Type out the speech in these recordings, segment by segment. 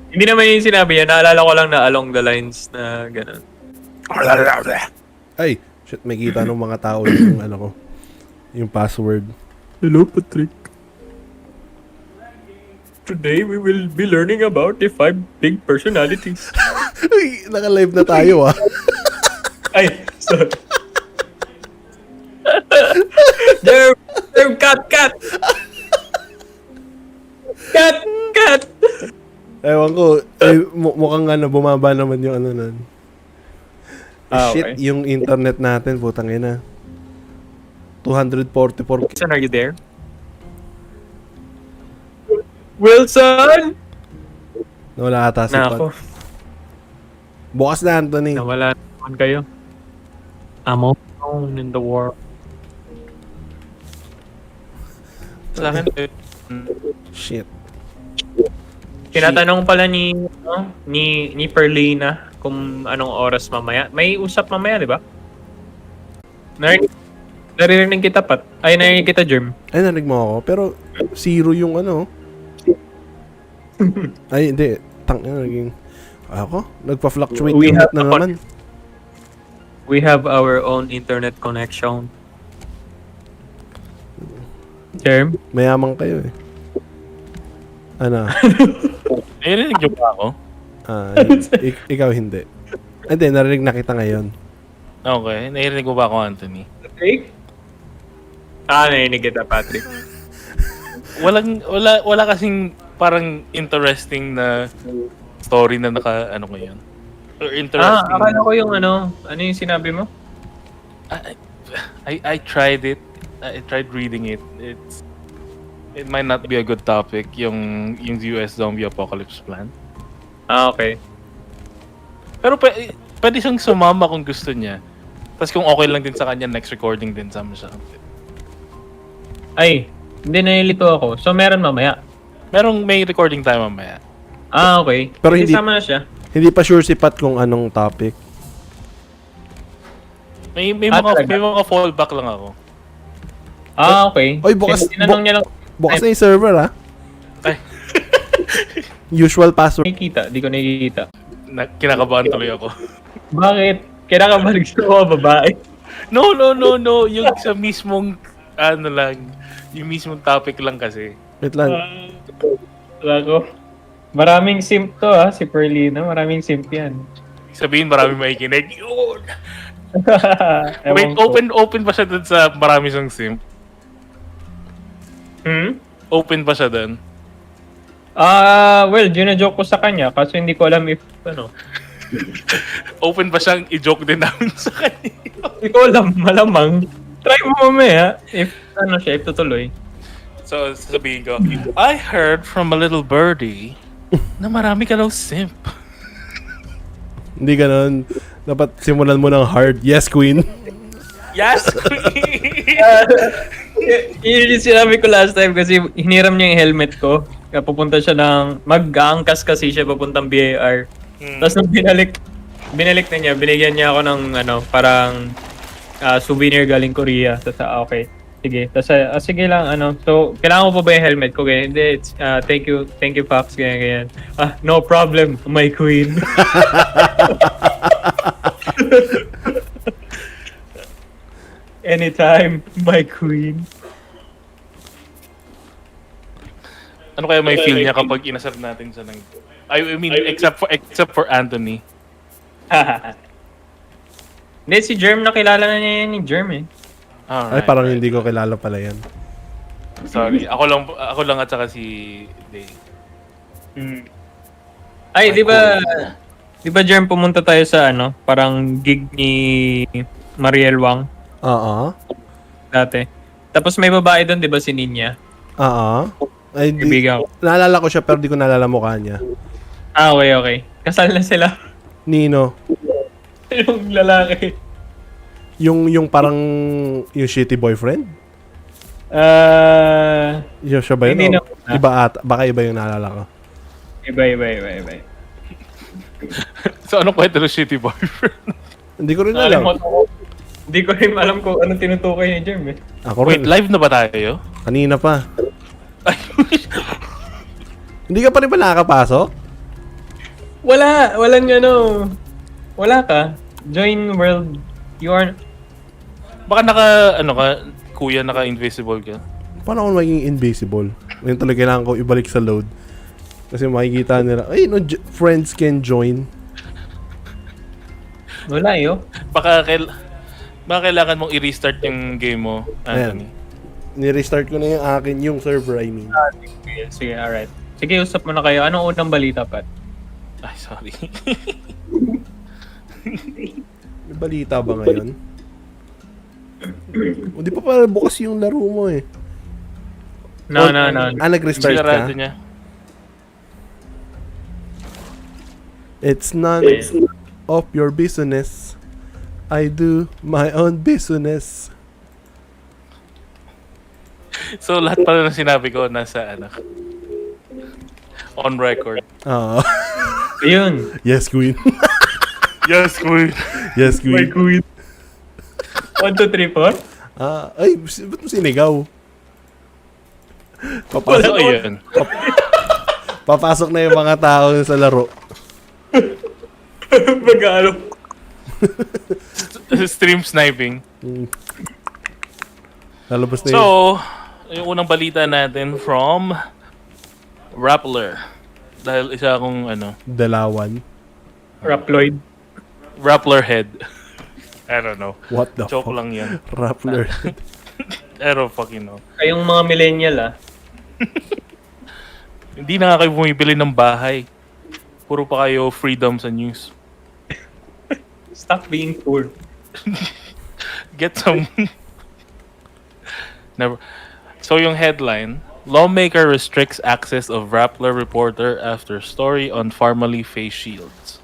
Hindi naman yung sinabi yan. Naalala ko lang na along the lines na gano'n. Ay, shit, may kita ng mga tao yung ano ko. Yung password. Hello, Patrick. Today we will be learning about the 5 big personalities. Uy, naka-live na tayo Ay, sorry. Jerm, cut! Cut! Ewan ko, mukhang ano, bumaba naman yung ano nun. Shit, okay. yung internet natin, putang ina. 244. Wilson, are you there? Wilson! Nawala ata si Nako, Pat. Bukas na, Anthony. nawala naman kayo. I'm alone in the world. Sa akin, Shit. tinatanong pala ni Perlina kung anong oras mamaya. May usap mamaya, di ba? Naririnig kita, Pat. Ay, naririnig kita, Germ. Ay, narinig mo ako. Pero, zero yung ano. Ay, hindi. Naging... Ako? Nagpa-fluctuate We yung have na naman. We have our own internet connection. Germ? Mayamang kayo eh. Ano? Narinig niyo ba ako? Ikaw hindi. Hindi, narinig na kita ngayon. Okay. Narinig mo ba ako, Anthony? Patrick? Narinig kita, Patrick. Wala kasing parang interesting na story na ano ngayon. Or interesting. Akala ko yung ano yung sinabi mo? I tried it. I tried reading it. It might not be a good topic, yung US zombie apocalypse plan. Okay. Pero pwede siyang sumama kung gusto niya. Tapos kung okay lang din sa kanya, next recording din sama siya. Ay, hindi, nalilito ako. So, meron mamaya. May recording time mamaya. Okay. Pero Hindi hindi- sama na siya. Hindi pa sure si Pat kung anong topic. May talaga? mga fallback lang ako. Okay. Oy, bukas- Tinanong niya lang, Bukas na yung server, ha? Ay, Usual password. di ko nakikita. kinakabahan tuloy ako. Bakit? Kailangan ba gusto ko babae? No. Yung sa mismong, yung mismong topic lang kasi. Wait lang. Ako. Maraming simp to si Perlina. Maraming simp yan. Sabihin, marami makikinig. Yun! Wait, Ewan ko. open pa siya dun sa marami siyang simp. Open pa siya dun. Well, gina-joke ko sa kanya kasi hindi ko alam if, Open pa siyang i-joke din namin sa kanya. hindi ko alam, malamang. Try mo mamaya if, if tutuloy. So, sasabihin ko, I heard from a little birdie na marami ka daw simp. Hindi ganun. Dapat simulan mo ng hard. Yes, queen. Yes! Yun yung sinabi ko last time kasi hiniram niya yung helmet ko. Kaya pupunta siya mag-aangkas kasi siya papuntang BAR. Tapos nung binalik na niya, binigyan niya ako ng parang souvenir galing Korea. Tapos okay, sige. Tapos sige lang so kailangan mo pa ba yung helmet ko? Kaya hindi, thank you Fox, ganyan. No problem, my queen. Anytime, my queen. Ano kaya may feel niya kapag inasar natin siya ng... I mean, except for Anthony. Hindi, si Germ, nakilala na niya yan ni Germ Ay, Alright. parang hindi ko kilala pala yan. Sorry. Ako lang at saka si Day. Ay, di ba Germ, pumunta tayo sa parang gig ni Mariel Wang Oo. dati. Tapos may babae doon, di ba, si Ninya? Oo. Ay, Kaibigan ko. naalala ko siya pero di ko naalala mukha niya. Okay. Kasal na sila. Nino. Yung lalaki. Yung parang yung shitty boyfriend? Yung siya ba yun? Hindi O na. iba ata. Baka iba yung naalala ko. Iba. So, anong kwento ng shitty boyfriend? Hindi ko rin alam. Hindi ko rin alam kung anong tinutukoy ni Germ Ako rin. Wait, live na ba tayo? Kanina pa. Hindi ka pa rin ba nakakapasok? Walang ano. Wala ka. Join world. You are... Baka kuya, naka-invisible ka. Paano ako maging invisible? Ngayon talaga kailangan ko ibalik sa load. Kasi makikita nila, ay, no, friends can join. Wala yo. Baka kailangan mong i-restart yung game mo, Anthony. Ni-restart ko na yung akin, yung server, I mean. Sige, alright. Sige, usap muna kayo. Anong unang balita, Pat? Ay, sorry. May balita ba ngayon? O, di pa pala bukas yung laro mo eh. No. Nag-restart ka? Sinarado niya. It's none of your business. I do my own business. So, lahat pala ng sinabi ko nasa, on record. Ayun. Yes, queen. Yes, queen. Yes, queen. queen. 1, 2, 3, 4? Ay, ba't mo sinigaw? So, ayun. Papasok na yung mga tao sa laro. Mag-ano? Stream sniping. Lalabas na yun. So, yung unang balita natin from Rappler. Dahil isa akong Dalawan. Raploid. Rappler head. I don't know. What the Joke fuck? lang yan. Rappler. I don't fucking know. Kayong mga millennial Hindi na nga kayo bumibili ng bahay. Puro pa kayo freedom sa news. Stop being poor. Get some... Never. So yung headline, lawmaker restricts access of Rappler reporter after story on Farmally face shields.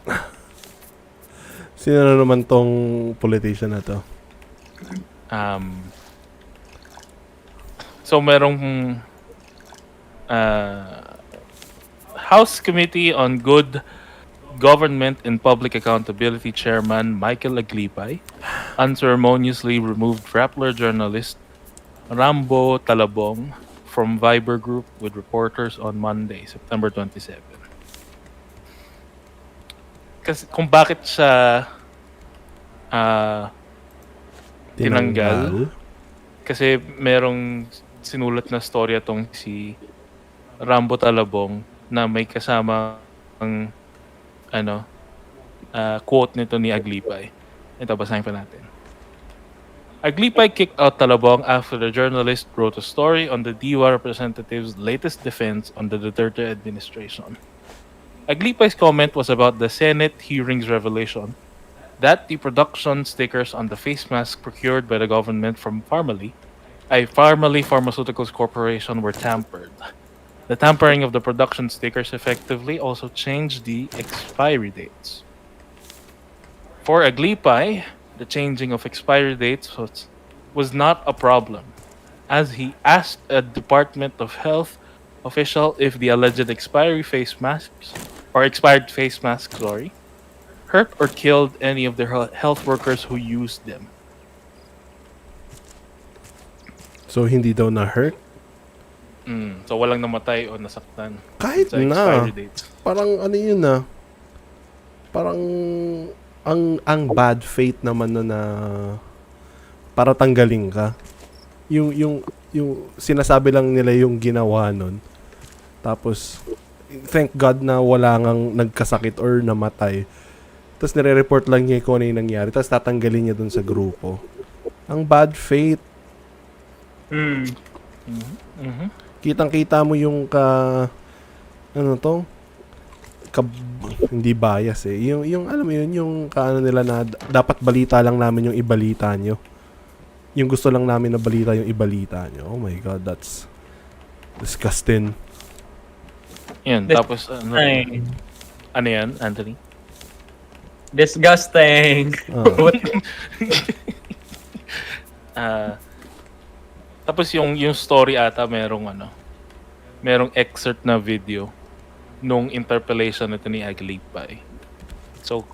Sino na naman tong politician na to? So merong House Committee on Good Government and Public Accountability Chairman Michael Aglipay unceremoniously removed Rappler journalist Rambo Talabong from Viber group with reporters on Monday, September 27. Kasi kung bakit siya tinanggal, kasi merong sinulat na storya tong si Rambo Talabong na may kasama ang quote nito ni Aglipay. Ito, basahin pa natin. Aglipay kicked out Talabong after the journalist wrote a story on the DIWA representative's latest defense on the Duterte administration. Aglipay's comment was about the Senate hearings revelation that the production stickers on the face mask procured by the government from Farmally Pharmaceuticals Corporation were tampered. The tampering of the production stickers effectively also changed the expiry dates. For Aglipay, the changing of expiry dates was not a problem, as he asked a Department of Health official if the alleged expired face masks, hurt or killed any of the health workers who used them. So, hindi daw na-hurt? So, walang namatay o nasaktan. Kahit sa na. expiry dates. Parang yun na. Parang ang bad fate naman na para tanggalin ka. Yung sinasabi lang nila yung ginawa nun. Tapos, thank God na wala ngang nagkasakit or namatay. Tapos nire-report lang niya kung ano yung nangyari. Tapos tatanggalin niya dun sa grupo. Ang bad fate. Kitang-kita mo yung hindi bias eh. Yung alam mo yun, yung nila na dapat balita lang namin yung ibalita nyo. Yung gusto lang namin na balita yung ibalita nyo. Oh my God, that's disgusting. Yan, tapos ano yan, Anthony? Disgusting. Tapos yung story ata merong excerpt na video nung interpellation nito ni Aglipay. So,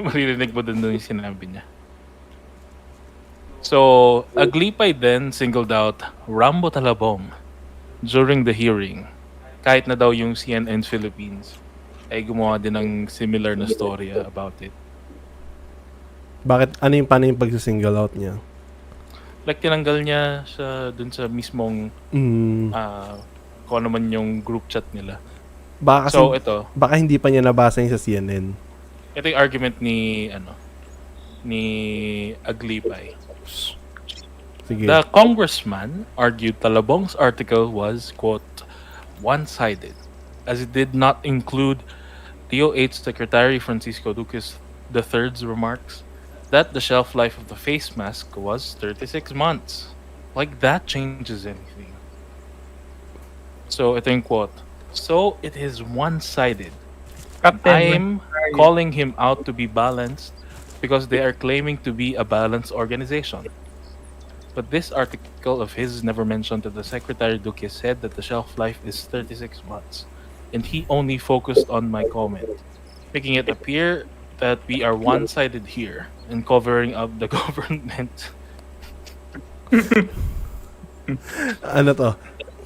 maririnig mo din yung sinabi niya. So, Aglipay then singled out Rambo Talabong during the hearing, kahit na daw yung CNN Philippines ay gumawa din ng similar na story about it. Bakit? Paano yung pag-single out niya? Like, tinanggal niya siya dun sa mismong kung ano man yung group chat nila. Baka, So, ito. baka hindi pa niya nabasa yung sa CNN. Ito yung argument ni Aglipay. Sige. The congressman argued Talabong's article was, quote, one-sided, as it did not include DOH Secretary Francisco Duque's III's remarks that the shelf life of the face mask was 36 months. Like, that changes anything. So, ito yung quote. So, it is one-sided. I'm calling him out to be balanced because they are claiming to be a balanced organization. But this article of his never mentioned that the Secretary Duque said that the shelf life is 36 months. And he only focused on my comment, making it appear that we are one-sided here and covering up the government. Ano to?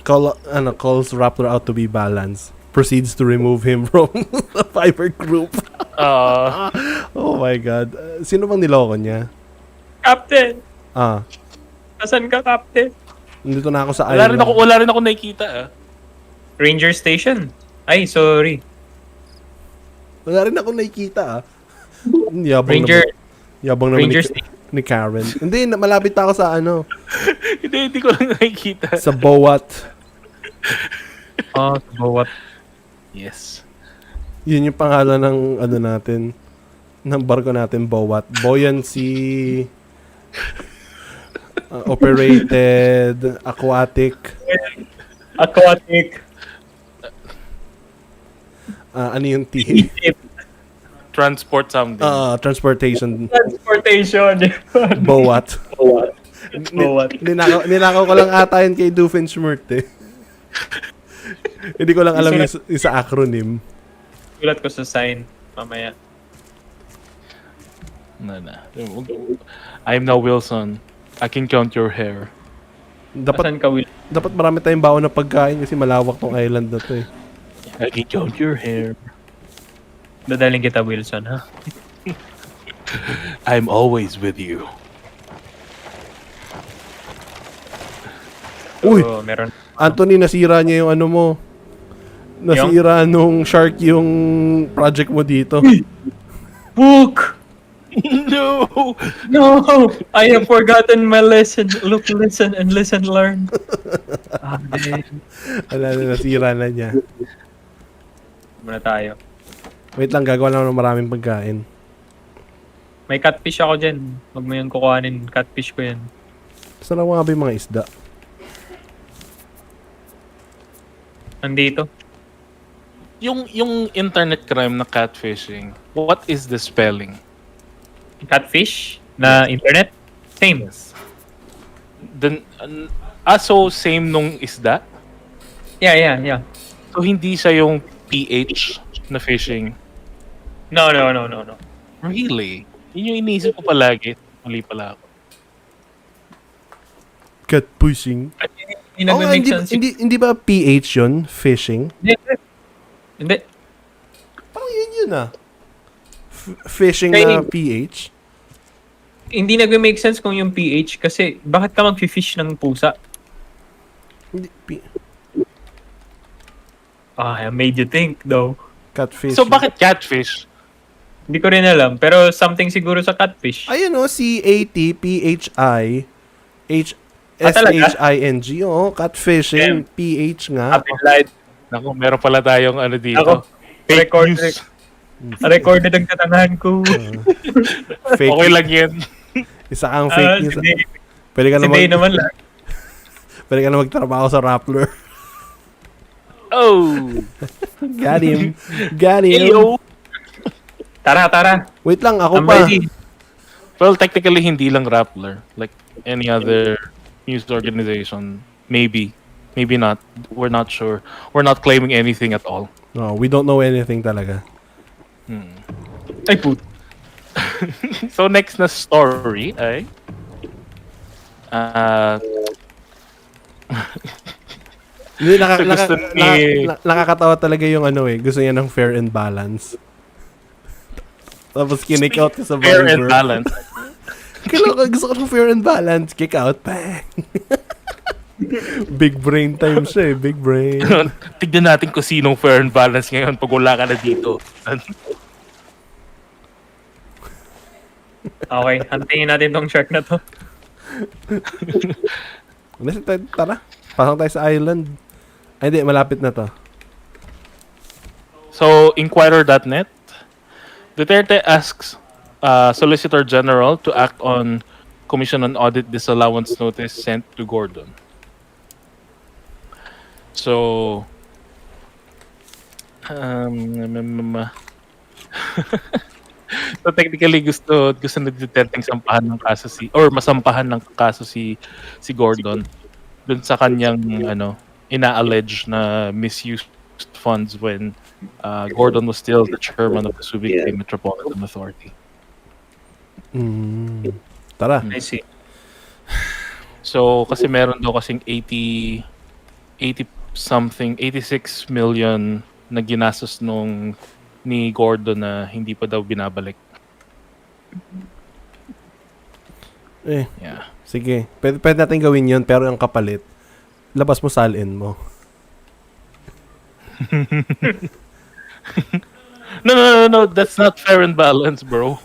Calls Raptor out to be balanced. Proceeds to remove him from the Fiverr group. Oh my God. Sino bang niloko niya? Captain! Ah, Asan ka, Captain? nandito na ako sa Wala island. rin ako nakikita. Ranger Station. Ay, sorry. Wala rin ako nakikita. Yabang Ranger, yabang naman Ranger ni Karen. Hindi, malapit pa ako sa Hindi ko lang nakikita. sa Bowat. bawat. Yes. Yun yung pangalan ng natin. Ng barko natin, Bowat. Buoyancy, operated, aquatic. Aquatic. Ano yung T? Transport something. Transportation. Transportation. Bowat. Bawat. Ninakaw ko lang ata yun kay Doofenshmirtz eh. Hindi ko lang alam yung sa acronym. Gulat ko sa sign. Mamaya. No. I'm now Wilson. I can count your hair. Asan ka, Will? Dapat marami tayong baon na pagkain kasi malawak tong island na to eh. I can count your hair. Dadaling kita, Wilson, ha? I'm always with you. Uy! So, meron. Anthony, nasira niya yung ano mo. Nasira nung shark yung project mo dito. Book! No! No! I have forgotten my lesson. Look, listen, and listen, learn. Wala na, nasira na niya. Muna tayo. Wait lang, gagawa lang ng maraming pagkain. May catfish ako dyan. Huwag mo yung kukuhanin. Catfish ko yan. Saan na mga ba yung mga isda? Nandito. Yung internet crime na catfishing, what is the spelling? Catfish? Na internet? Same. Then, so same nung isda? Yeah. So hindi siya yung PH na fishing? No. Really? Yun yung iniisip ko palagi. Mali pala ako. Cat pushing. Hindi nag-make sense. Hindi ba PH yun? Fishing? Hindi. Parang yun ah. Fishing Kaya na PH? Hindi nag-make sense kung yung PH kasi bakit ka mag-fish ng pusa? Hindi, I made you think though. catfish. So bakit catfish? Hindi ko rin alam pero something siguro sa catfish. Ayun o, CATPHI talaga? SHING. Oo, catfishing. PH nga. Happy light. Naku, meron pala tayong ano dito. Ako, Fake record- news. Recorded ang katanahan ko. Fake. Okay lang yan. Isa kang fake news. Hindi. Pwede ka na Hindi naman lang. Pwede ka na magtrabaho sa Rappler. Oh! Got him. Got him. Eyo! Tara. Wait lang, ako I'm pa. ready. Well, technically, hindi lang Rappler. Like any other news organization. Maybe. Maybe not. We're not sure. We're not claiming anything at all. No, we don't know anything talaga. Ay, put. So, next na story ay... Hindi, So, gusto ni... nakakatawa talaga yung ano eh. Gusto niya ng fair and balance. Tapos kinik out sa Fair and barber. balance. Gusto ko ng fair and balance. Kick out. Bang! Big brain time siya eh. Big brain. Tignan natin kung sinong fair and balance ngayon pag wala ka na dito. Okay, hantingin natin tong shark na to. Tara. Pasok tayo sa island. Ay, hindi. Malapit na to. So, Inquirer.net, Duterte asks Solicitor General to act on Commission on Audit disallowance notice sent to Gordon. So, so technically gusto na Duterte sampahan ng kaso masampahan ng kaso si Gordon dun sa kanyang ina-allege na misused funds when Gordon was still the chairman of the Subic Bay Metropolitan Authority. Tara. I see. So kasi meron daw kasing 86 million na ginastos ni Gordon na hindi pa daw binabalik. Yeah. Sige. Pwede natin gawin yun, pero ang kapalit, labas mo salin mo. No. That's not fair and balance, bro.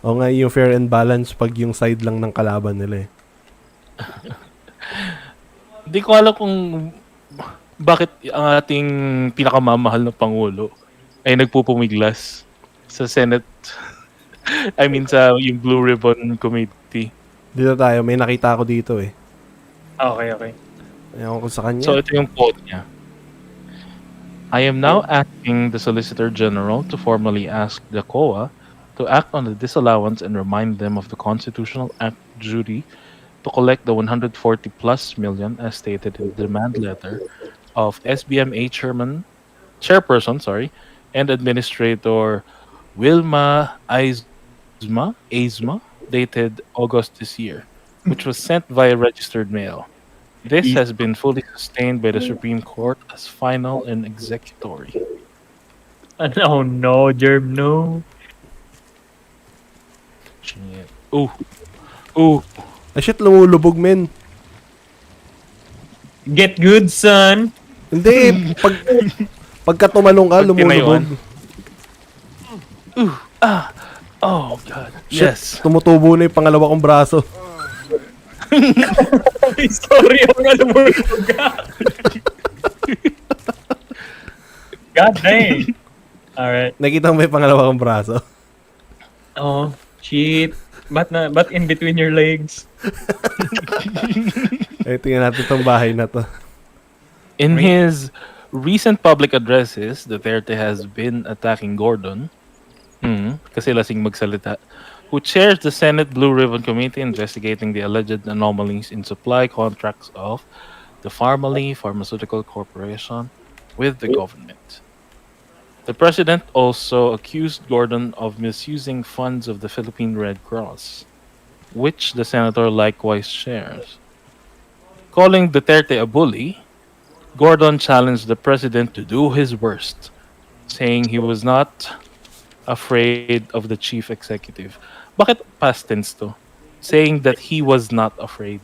O nga, yung fair and balance pag yung side lang ng kalaban nila eh. Hindi ko alam kung bakit ang ating pinakamamahal na Pangulo ay nagpupumiglas sa Senate. I mean, sa yung Blue Ribbon Committee. Dito tayo, may nakita ako dito eh. Okay. Ayaw ko sa kanya. So, ito yung quote niya. I am now asking the Solicitor General to formally ask the COA to act on the disallowance and remind them of the Constitutional Act duty to collect the 140 plus million as stated in the demand letter of SBMA Chairperson, and Administrator Wilma Aizma, dated August this year, which was sent via registered mail. This has been fully sustained by the Supreme Court as final and executory. Oh no, Germ, no. Shit. Ooh. Ay shit, lumulubog men. Get good, son. Hindi, pagka tumalong ka, Pag lumulubog. Oh, God. Shit, Yes. tumutubo na yung pangalawa kong braso. Sorry, yung lumulubog ka. God dang. Alright. Nakita mo ba yung pangalawa kong braso? Oh, shit. Ba't in between your legs? Ay, tingnan natin itong bahay na to. In his recent public addresses, Duterte has been attacking Gordon, kasi lasing magsalita, who chairs the Senate Blue Ribbon Committee investigating the alleged anomalies in supply contracts of the Pharmaly Pharmaceutical Corporation with the government. The president also accused Gordon of misusing funds of the Philippine Red Cross, which the senator likewise shares. Calling Duterte a bully, Gordon challenged the president to do his worst, saying he was not afraid of the chief executive. Bakit past tense to? Saying that he was not afraid.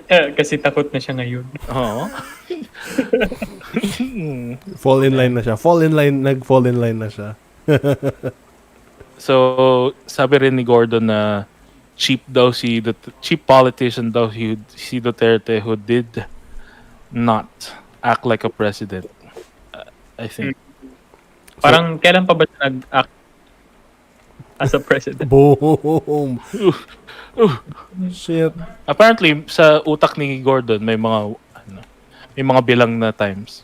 Kasi takot na siya ngayon. Oh. Fall in line na siya. Nag-fall in line na siya. So, sabi rin ni Gordon na cheap politician daw si Duterte who did not act like a president. I think. Parang kailan pa ba siya nag-act as a president? Boom! Shit. Apparently, sa utak ni Gordon may mga bilang na times.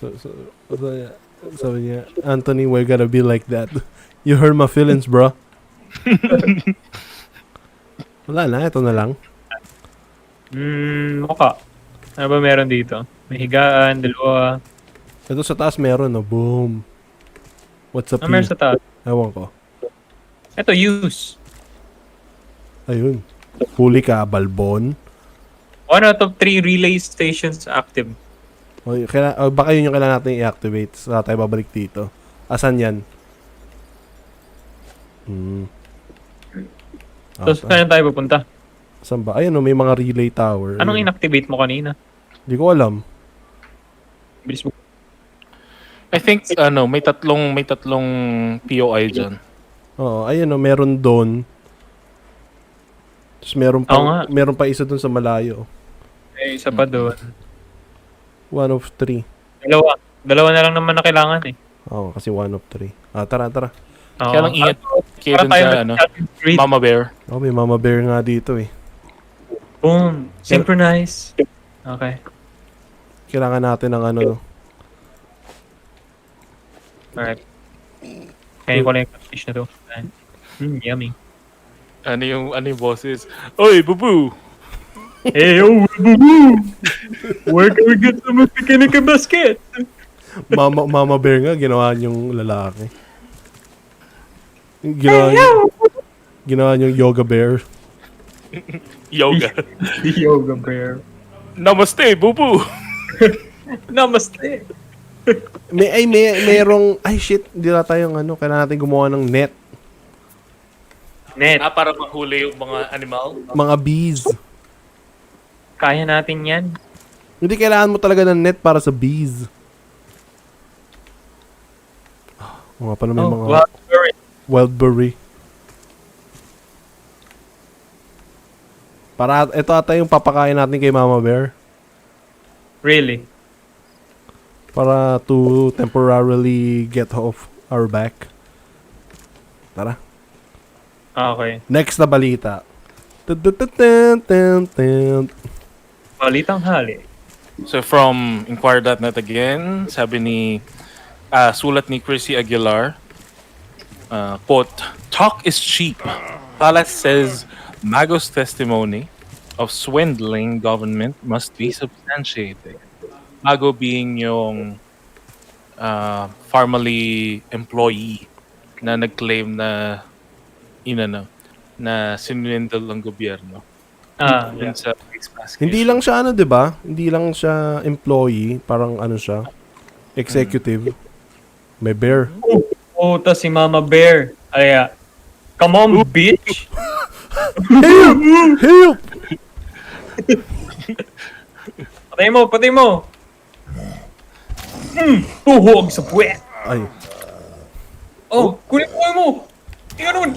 So, sabi niya, Anthony, we're gonna be like that. You hurt my feelings, bro. Wala na, ito na lang. Mukha. Ano ba meron dito? May higaan, dalawa. Ito sa taas meron, no? Boom. What's up, Ano meron sa taas? Ewan ko. Ito, use. Ayun. Huli ka, Balbon. 1 out of 3 relay stations active. Baka yun yung kailangan natin i-activate. Saka tayo babalik dito. Asan yan? Tapos saan tayo pupunta? Saan ba? Ayun, may mga relay tower. Anong inactivate mo kanina? Hindi ko alam. Bilis mo. I think may tatlong POI diyan. Oo, ayun meron doon. Tapos meron pa isa doon sa malayo. Isa pa doon. 1 of 3. Dalawa na lang naman na kailangan eh. Oo, kasi 1 of 3. Tara. Kaya lang ingat kayo dun sa Mama Bear. May Mama Bear nga dito eh. Boom. Synchronize. Okay. Kailangan natin ng Alright. Kaya ko lang yung catfish na to. Yummy. Ano yung boses? Oy, bubu! Hey, yo, boo-boo! Where can we get some picnic basket? Mama Bear nga, ginawa niyong lalaki. Ginawa niyong yoga bear. Yoga. Yoga bear. Namaste, bubu! Namaste. Merong, shit, hindi na tayong kailangan natin gumawa ng net. Net. Para mahuli yung mga animal? Mga bees. Kaya natin yan. Hindi kailangan mo talaga ng net para sa bees. Mga pala may mga wildberry. Para ito ata yung papakain natin kay Mama Bear. Really? Para to temporarily get off our back. Tara. Okay. Next na balita. Balitang hali. So from Inquirer.net again, sabi ni sulat ni Chrissy Aguilar, quote, "Talk is cheap. Palace says Mago's testimony of swindling government must be substantiated." Mago being yung formerly employee na nag-claim na na sinwindle ng gobyerno. Yeah. Sa face mask Hindi lang siya 'di ba? Hindi lang siya employee, parang siya, executive. May bear. Tas si Mama Bear. Come on, bitch! Help! Patay mo! Tuhog sa puwet! Ay. Kunin mo! Tingnan nun!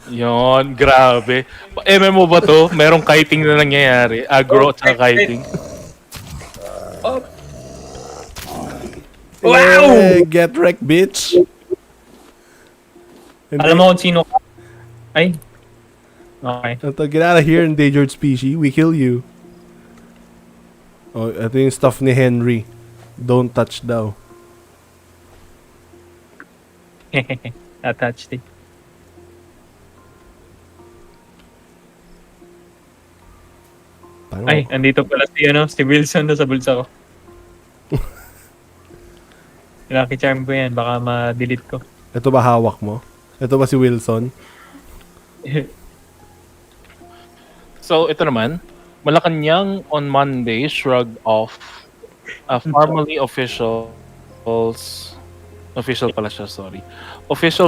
Yon, grabe. MMO ba to? Merong kiting na nangyayari. Agro at saka kiting. Wow! Get wrecked, bitch. Alam mo kung sino ka? Ay. Okay. Get out of here, endangered species. We kill you. Ito yung stuff ni Henry. Don't touch daw. Attached eh. Ay, andito pala si Wilson na sa bulsa ko. Lucky charm ko yan, baka ma-delete ko. Ito ba hawak mo? Ito ba si Wilson? So, ito naman. Malacanang on Monday shrugged off formerly officials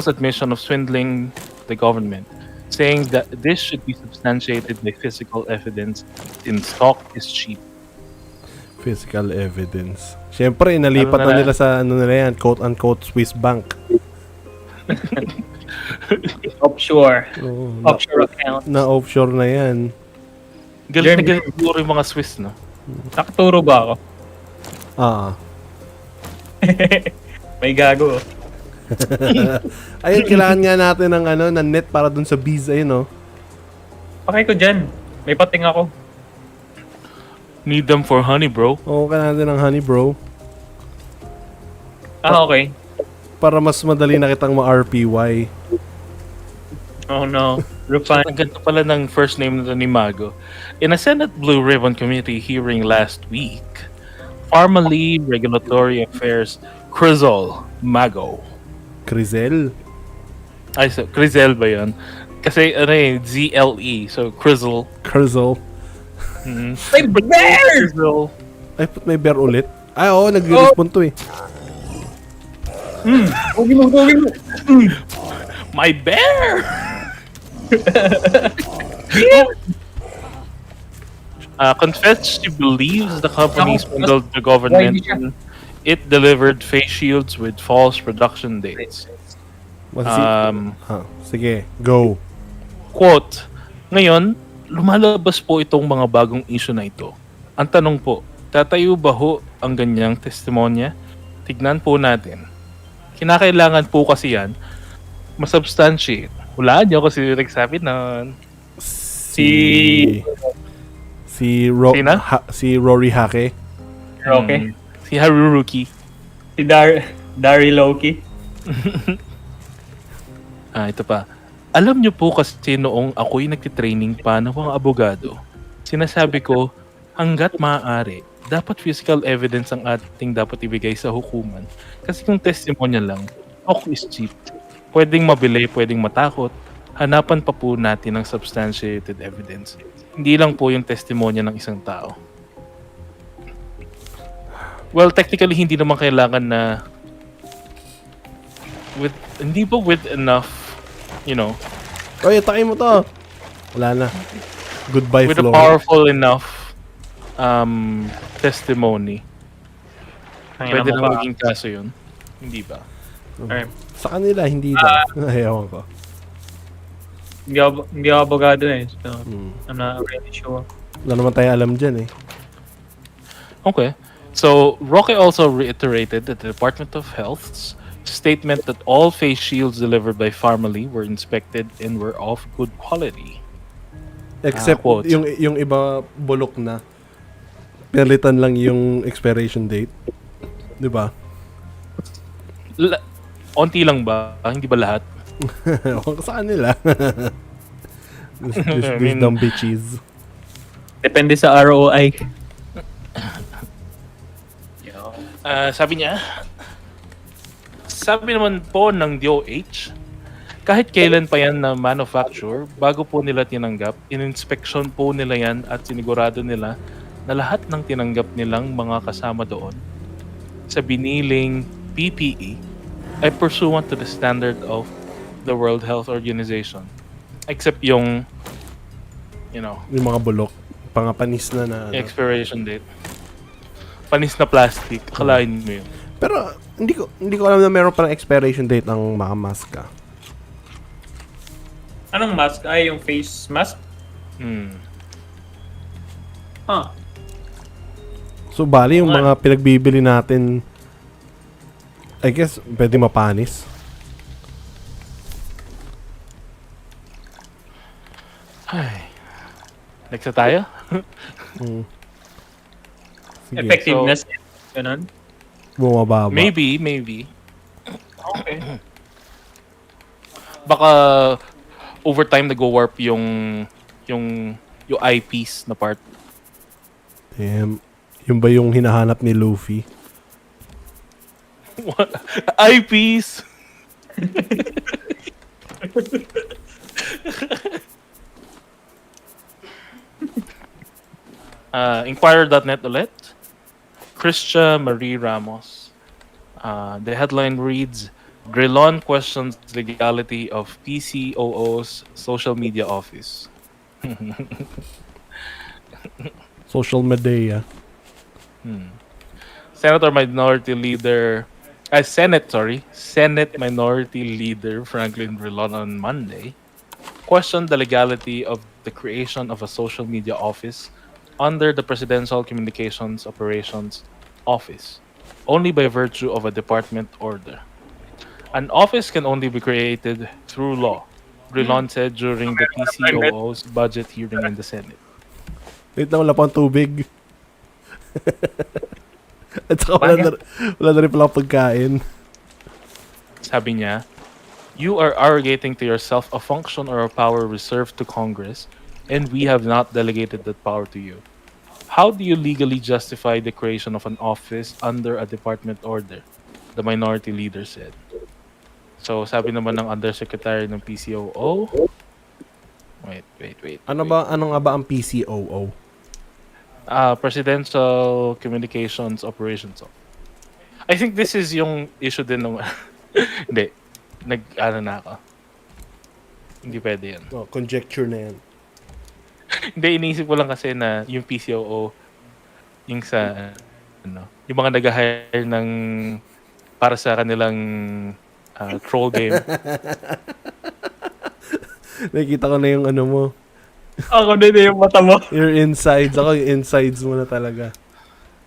admission of swindling the government, saying that this should be substantiated by physical evidence since talk is cheap. Physical evidence. Siyempre, inalipat na nila sa nila yan, quote-unquote Swiss bank. Offshore. Offshore account. Na offshore na yan. Galit na galit siguro yung mga Swiss, no? Nakaturo ba ako? May gago. Ayun, kailangan nga natin ng ng net para dun sa bees, ayun, Pakay ko dyan. May pating ako. Need them for honey, bro. Oo, kailangan natin ng honey, bro. Okay. Para mas madali na kitang ma-RPY. Oh no. Rufan. Ang ganda pala ng first name nito ni Mago. In a Senate Blue Ribbon Committee hearing last week, formerly Regulatory Affairs Crizel Mago. Crizel? Ay, so, Crizel ba yun? Kasi ZLE, so Crizel. Crizel. My bear! Crizel Ay, may bear ulit. Ay, oo, nagre-respond to eh. Huwag mo. My bear! Confessed she believes the company swindled the government when it delivered face shields with false production dates. Sige, go. Quote, ngayon, lumalabas po itong mga bagong issue na ito. Ang tanong po, tatayo ba ho ang ganyang testimonya? Tignan po natin. Kinakailangan po kasi yan, masubstantiate. Hulaan nyo kasi nagsabi nun. Si Sina? Si Rory Hake. Okay. Si Haruruki. Si Dari Loki. Ito pa. Alam nyo po kasi noong ako'y nagtitraining pa ng mga abogado, sinasabi ko, hanggat maaari, dapat physical evidence ang ating dapat ibigay sa hukuman. Kasi kung testimonya lang, talk is cheap. Pwedeng mabili, pwedeng matakot. Hanapan pa po natin ng substantiated evidence. Hindi lang po yung testimonya ng isang tao. Well, technically, hindi naman kailangan na hindi po with enough, you know, Oy, atake mo to. Wala na. Goodbye, with a Flo. powerful enough testimony. Pwede na maging kaso yun. Hindi ba? Okay. Sa kanila, hindi ba? Ayaw ko. Hindi ako abogado eh. So, I'm not really sure. Wala naman tayo alam dyan eh. Okay. So, Roque also reiterated that the Department of Health's statement that all face shields delivered by Pharmaly were inspected and were of good quality. Except quote. yung iba bulok na. Pilitan lang yung expiration date. 'Di ba? Onti lang ba? Hindi ba lahat? Sa kanila. These dumb bitches. Depende sa ROI. Sabi naman po ng DOH, kahit kailan pa yan na manufacture, bago po nila tinanggap, in-inspection po nila yan at sinigurado nila na lahat ng tinanggap nilang mga kasama doon sa biniling PPE ay pursuant to the standard of the World Health Organization. Except yung, you know, Yung mga bulok. Pangapanis na. expiration date. Panis na plastic. Akalain mo yun. Pero hindi ko alam na meron pa ng expiration date ng mga mask ka. Anong mask? Ay, yung face mask? So bali yung mga pinagbibili natin, I guess pwede mapanis. Ay. Next na tayo? Sige. Effectiveness. Ganun. Bumababa. Maybe. Okay. Baka over time nag-warp yung eyepiece na part. Damn. Yung ba yung hinahanap ni Luffy? Eyepiece! Inquirer.net ulit. Christia Marie Ramos. The headline reads, Drilon questions legality of PCOO's social media office. Social media. Senate Minority Leader Franklin Drilon on Monday questioned the legality of the creation of a social media office under the Presidential Communications Operations Office, only by virtue of a department order. An office can only be created through law, Drilon said during the PCOO's budget hearing in the Senate. Wait na, wala pang tubig. At saka wala na rin pala pagkain. Sabi niya, you are arrogating to yourself a function or a power reserved to Congress, and we have not delegated that power to you. How do you legally justify the creation of an office under a department order? The minority leader said. So, sabi naman ng undersecretary ng PCOO. Wait. Ano nga ba ang PCOO? Presidential Communications Operations Office. I think this is yung issue din nung hindi. Ano na ako. Hindi pwede yan. Oh, conjecture na yan. Hindi, iniisip ko lang kasi na yung PCOO, yung sa, yung mga nag-hire ng para sa kanilang troll game. Nakikita ko na yung ano mo. Ako din yung mata mo. Your insides. Ako yung insides mo na talaga.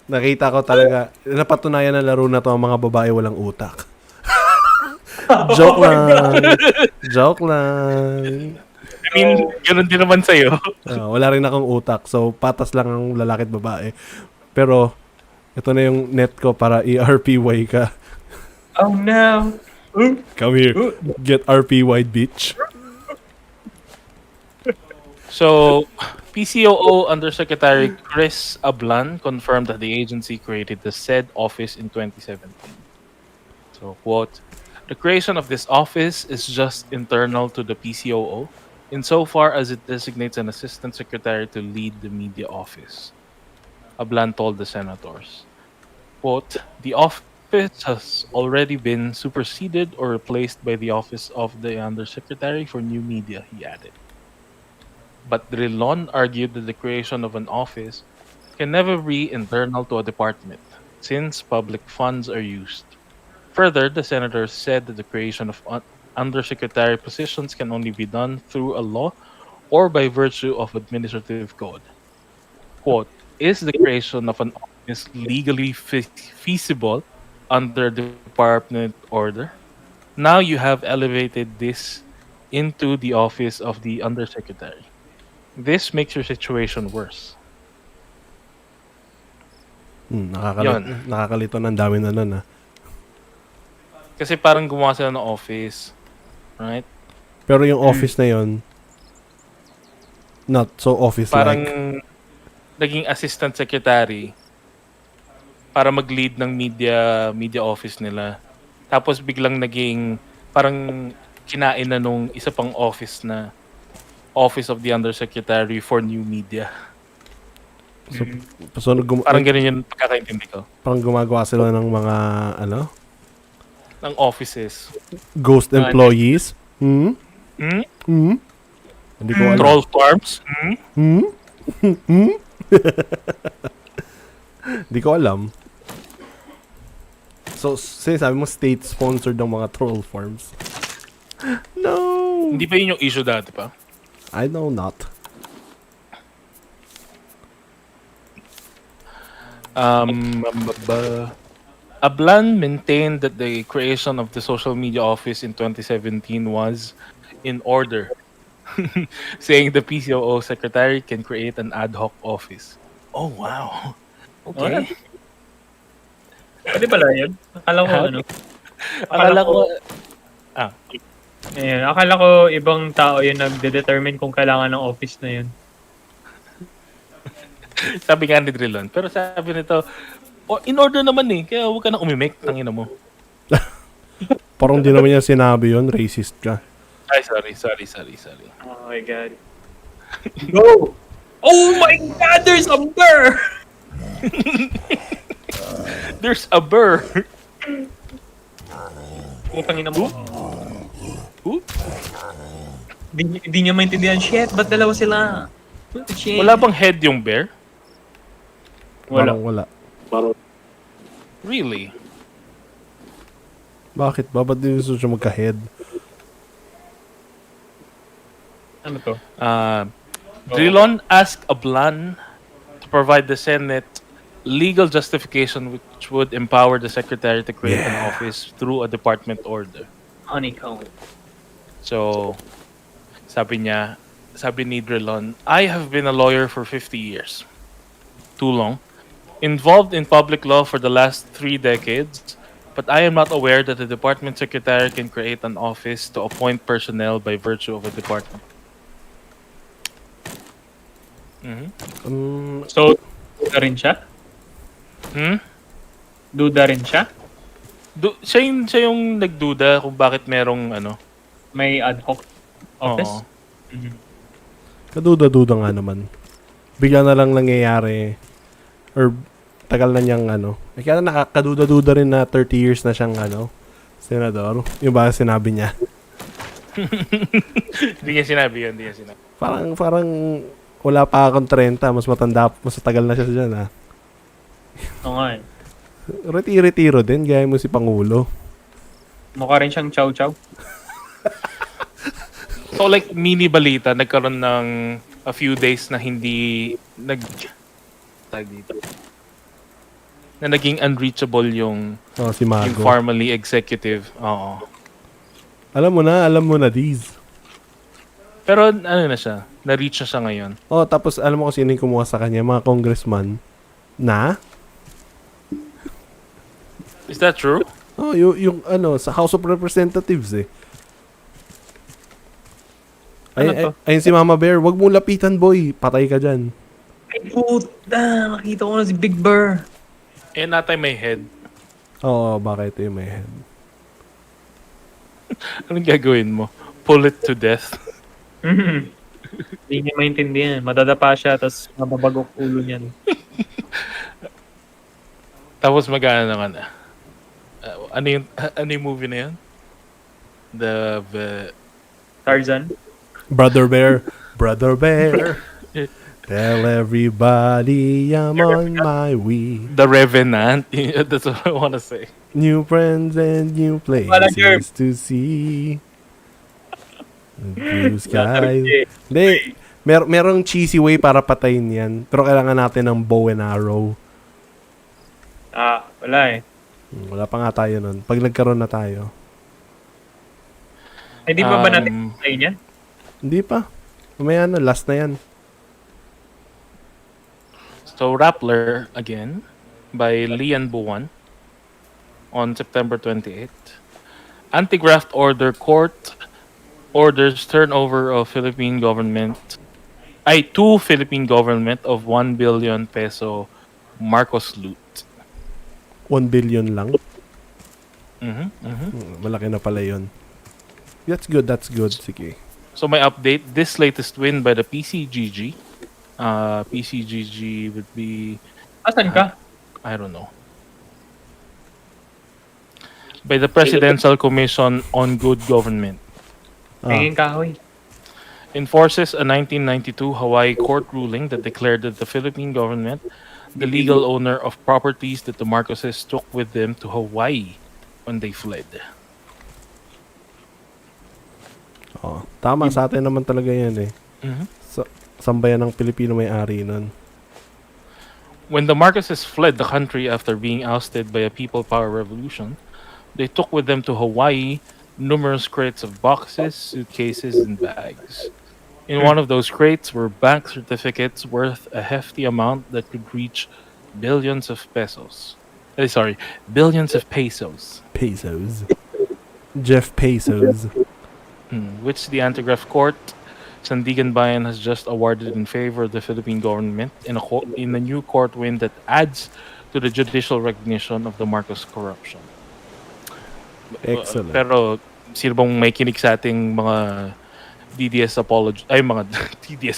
Nakita ko talaga. Napatunayan na laro na to ang mga babae walang utak. Joke lang. Joke lang. I mean, ganoon din naman sa'yo. Wala rin akong utak. So, patas lang ang lalaki at babae. Pero, ito na yung net ko para i-RPY ka. Oh no. Come here. Get RPY, bitch. So, PCOO Undersecretary Chris Ablan confirmed that the agency created the said office in 2017. So, quote, "The creation of this office is just internal to the PCOO insofar as it designates an assistant secretary to lead the media office," Ablan told the senators. Quote, "The office has already been superseded or replaced by the office of the Undersecretary for New Media," he added. But Drilon argued that the creation of an office can never be internal to a department since public funds are used. Further, the senators said that the creation of undersecretary positions can only be done through a law or by virtue of administrative code. Quote, "Is the creation of an office legally feasible under department order? Now you have elevated this into the office of the undersecretary. This makes your situation worse." Yun. Nakakalito ng dami na nun, Kasi parang gumawa sila ng office. Right? Pero yung office na yon not so office-like. Parang naging assistant secretary para mag-lead ng media office nila. Tapos biglang naging parang kinain na nung isa pang office na Office of the Undersecretary for New Media. So Parang ganun yung pagkakaintindi ko. parang gumagawa sila ng mga, Ng offices. ghost employees. Hmm? Hindi ko alam. Troll farms? Hindi ko alam. So, sinasabi mo state-sponsored ng mga troll farms. No! Hindi pa yun yung issue dati pa? I know not. Ablan maintained that the creation of the social media office in 2017 was in order, saying the PCOO secretary can create an ad hoc office. Oh, wow. Okay. Pwede pala yun. Akala ko ano. Akala ko... Ayan, akala ko ibang tao yung nagde-determine kung kailangan ng office na yun. Sabi nga ni Drilon. Pero sabi nito, in order naman eh. Kaya huwag ka nang umimik. Tangina mo. Parang di naman niya sinabi yun. Racist ka. Ay, sorry. Oh my God. Go! Oh my God! There's a burr! There's a burr. Putangin na mo. Oop. Hindi niya maintindihan. Shit, ba't dalawa sila? Shit. Wala bang head yung bear? Parang wala. Really? Bakit ba? Ba't din gusto siya magka-head? Ano to? Drilon asked Ablan to provide the Senate legal justification which would empower the secretary to create an office through a department order. Honeycomb. So, sabi ni Drilon, "I have been a lawyer for 50 years. Too long. Involved in public law for the last 3 decades, but I am not aware that the department secretary can create an office to appoint personnel by virtue of a department." So, duda rin siya? Duda rin siya? Siya yung nagduda kung bakit merong May ad hoc office? Oo. Kaduda-duda nga naman. Bigla na lang nangyayari. Or tagal na niyang kaya nakakaduda-duda rin na 30 years na siyang senador. Yung ba sinabi niya? Hindi niya sinabi yun, hindi niya sinabi. Parang wala pa akong 30, mas matanda, mas tagal na siya dyan, ha? Oo nga eh. Retiro din, gaya mo si Pangulo. Mukha rin siyang chow-chow. So like mini balita, nagkaroon ng a few days na hindi tag dito. Na naging unreachable yung Si Mago. yung formally executive. Oo. Alam mo na, Diz. Pero ano na siya, na-reach na siya ngayon. Tapos alam mo kung sino yung kumuha sa kanya, mga congressman na? Is that true? Yung sa House of Representatives eh. Ayun si Mama Bear, wag mo lapitan boy, patay ka dyan. Ay puta, nakita ko na si Big Bear. Natay may head. Oo, bakit yung may head? Anong gagawin mo? Pull it to death? Hindi niya maintindihan. Madadapa siya, tapos mababagok ulo niya. Tapos magana naman ano yung movie na yun? The Tarzan? Brother Bear, tell everybody I'm on my way. The Revenant. That's what I wanna say. New friends and new places to see. Blue sky. Hindi, merong cheesy way para patayin yan. Pero kailangan natin ng bow and arrow. Wala eh. Wala pa nga tayo nun. Pag nagkaroon na tayo. Ay, di pa ba natin patayin yan? Hindi pa. Mamaya na, last na yan. So Rappler again by Lian Buwan on September 28. Anti-graft order court orders turnover of Philippine government to Philippine government of 1 billion peso Marcos loot. 1 billion lang. Mm-hmm. Malaki na pala yun. That's good. Sige. So my update, this latest win by the PCGG. PCGG would be... Asan ka? I don't know. By the Presidential Commission on Good Government. Hanging kahoy. Enforces a 1992 Hawaii court ruling that declared that the Philippine government, the legal owner of properties that the Marcoses took with them to Hawaii when they fled. Tama, sa atin naman talaga yan eh. Mm-hmm. Sambayan ng Pilipino may-ari nun. When the Marcoses fled the country after being ousted by a people power revolution, they took with them to Hawaii numerous crates of boxes, suitcases, and bags. In one of those crates were bank certificates worth a hefty amount that could reach billions of pesos. Billions of pesos. Jeff Pesos. Which the anti-graft court, Sandigan Bayan, has just awarded in favor of the Philippine government in a new court win that adds to the judicial recognition of the Marcos corruption. Excellent. Pero sino bang may kinig sa ating mga DDS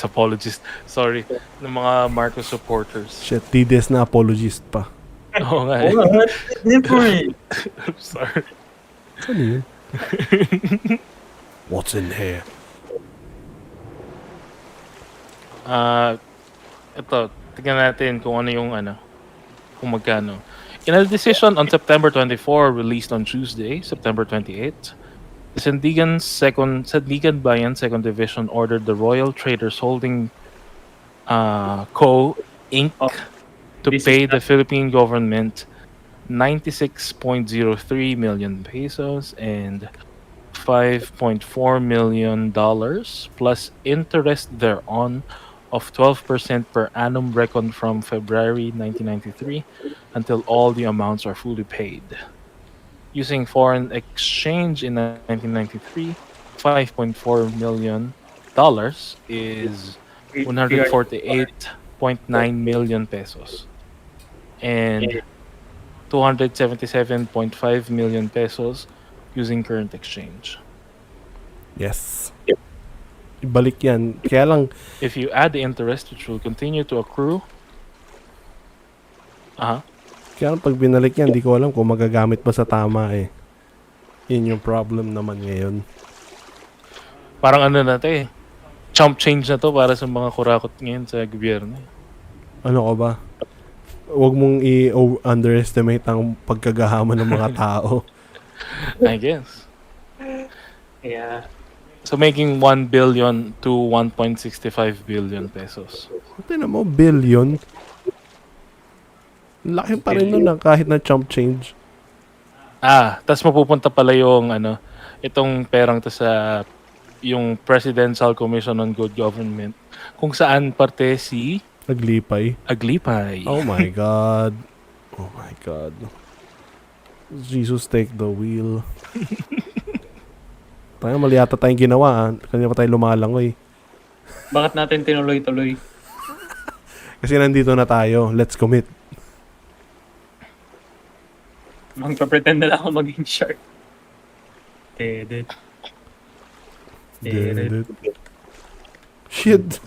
apologists, sorry, ng mga Marcos supporters. Shit, DDS na apologist pa. Oo nga eh. That's different. I'm sorry. Ano yun? What's in here? Ito, tignan natin kung ano yung kung magkano. In a decision on September 24, released on Tuesday, September 28, the Sandigan Bayan 2nd Division ordered the Royal Traders Holding Co. Inc. to pay the Philippine government 96.03 million pesos and $5.4 million plus interest thereon of 12% per annum reckoned from February 1993 until all the amounts are fully paid. Using foreign exchange in 1993, $5.4 million is 148.9 million pesos. And 277.5 million pesos using current exchange. Yes. Ibalik yan. Kaya lang, If you add the interest, which will continue to accrue, Aha. Kaya lang pag binalik yan, di ko alam kung magagamit pa sa tama eh. Yun yung problem naman ngayon. Parang ano na to eh. Chump change na to para sa mga kurakot ngayon sa gobyerno. Ano ko ba? Huwag mong i-underestimate ang pagkagahaman ng mga tao. I guess. Yeah. So making 1 billion to 1.65 billion pesos. Tingnan mo, billion. Laki pa rin nun kahit na chump change. Tas mapupunta pala yung itong perang to sa yung Presidential Commission on Good Government kung saan parte si Naglipay. Aglipay. Oh my God. Oh my God. Jesus take the wheel. Tayo mali yata tayong ginawa. Kanina pa tayo lumalangoy. Bakit natin tinuloy-tuloy? Kasi nandito na tayo. Let's commit. Magpa-pretend na lang ako maging shark. Dead. Shit.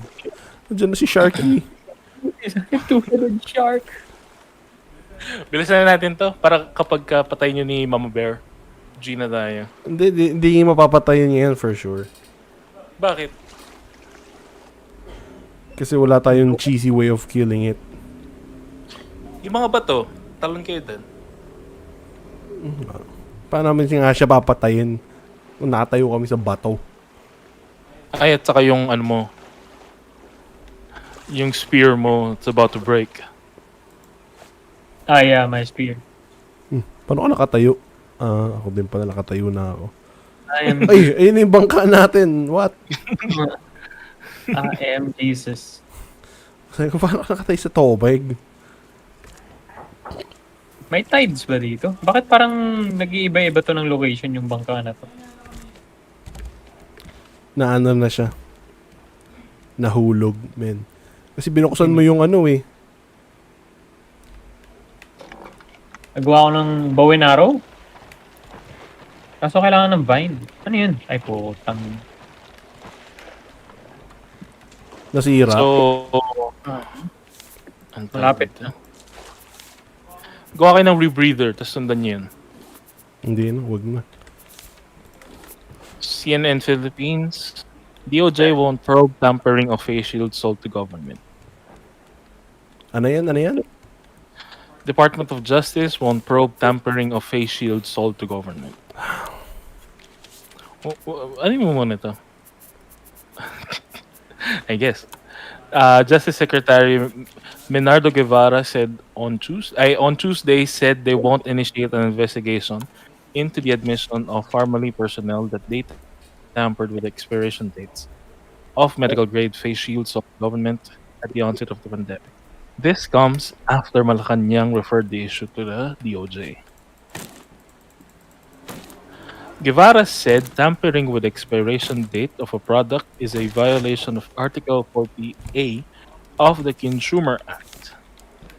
Nandiyan na si Sharky. Two-headed shark. Bilisan na natin to para kapag patay nyo ni Mama Bear, G na tayo. Hindi mapapatayin niya yan for sure. Bakit? Kasi wala tayong cheesy way of killing it. Yung mga bato, talon kayo dun. Paano naman siya papatayin kung natayo kami sa bato? Ay, at saka yung yung spear mo, it's about to break. Yeah, my spear. Paano ka nakatayo? Ako din pala nakatayo na ako. I am Ayun yung bangka natin. What? I am Jesus. Sabi ko, paano ka nakatayo sa tubig? May tides ba dito? Bakit parang nag-iiba-iba to ng location yung bangka na to? Na ano na siya. Nahulog, men. Kasi binuksan mo yung eh. Nagawa ko ng bow and arrow? Kaso kailangan ng vine. Ano yun? Ay, putang. Nasira. So, Malapit na. Gawa kayo ng rebreather, tapos sundan nyo yun. Hindi na, wag na. CNN Philippines, DOJ won't probe tampering of face shield sold to government. Ano yan? Department of Justice won't probe tampering of face shield sold to government. Ano mo muna ito? I guess. Justice Secretary Menardo Guevara said on Tuesday said they won't initiate an investigation into the admission of Pharmaly personnel that they tampered with expiration dates of medical grade face shields of government at the onset of the pandemic. This comes after Malacanang referred the issue to the DOJ. Guevara said tampering with expiration date of a product is a violation of Article 40A of the Consumer Act.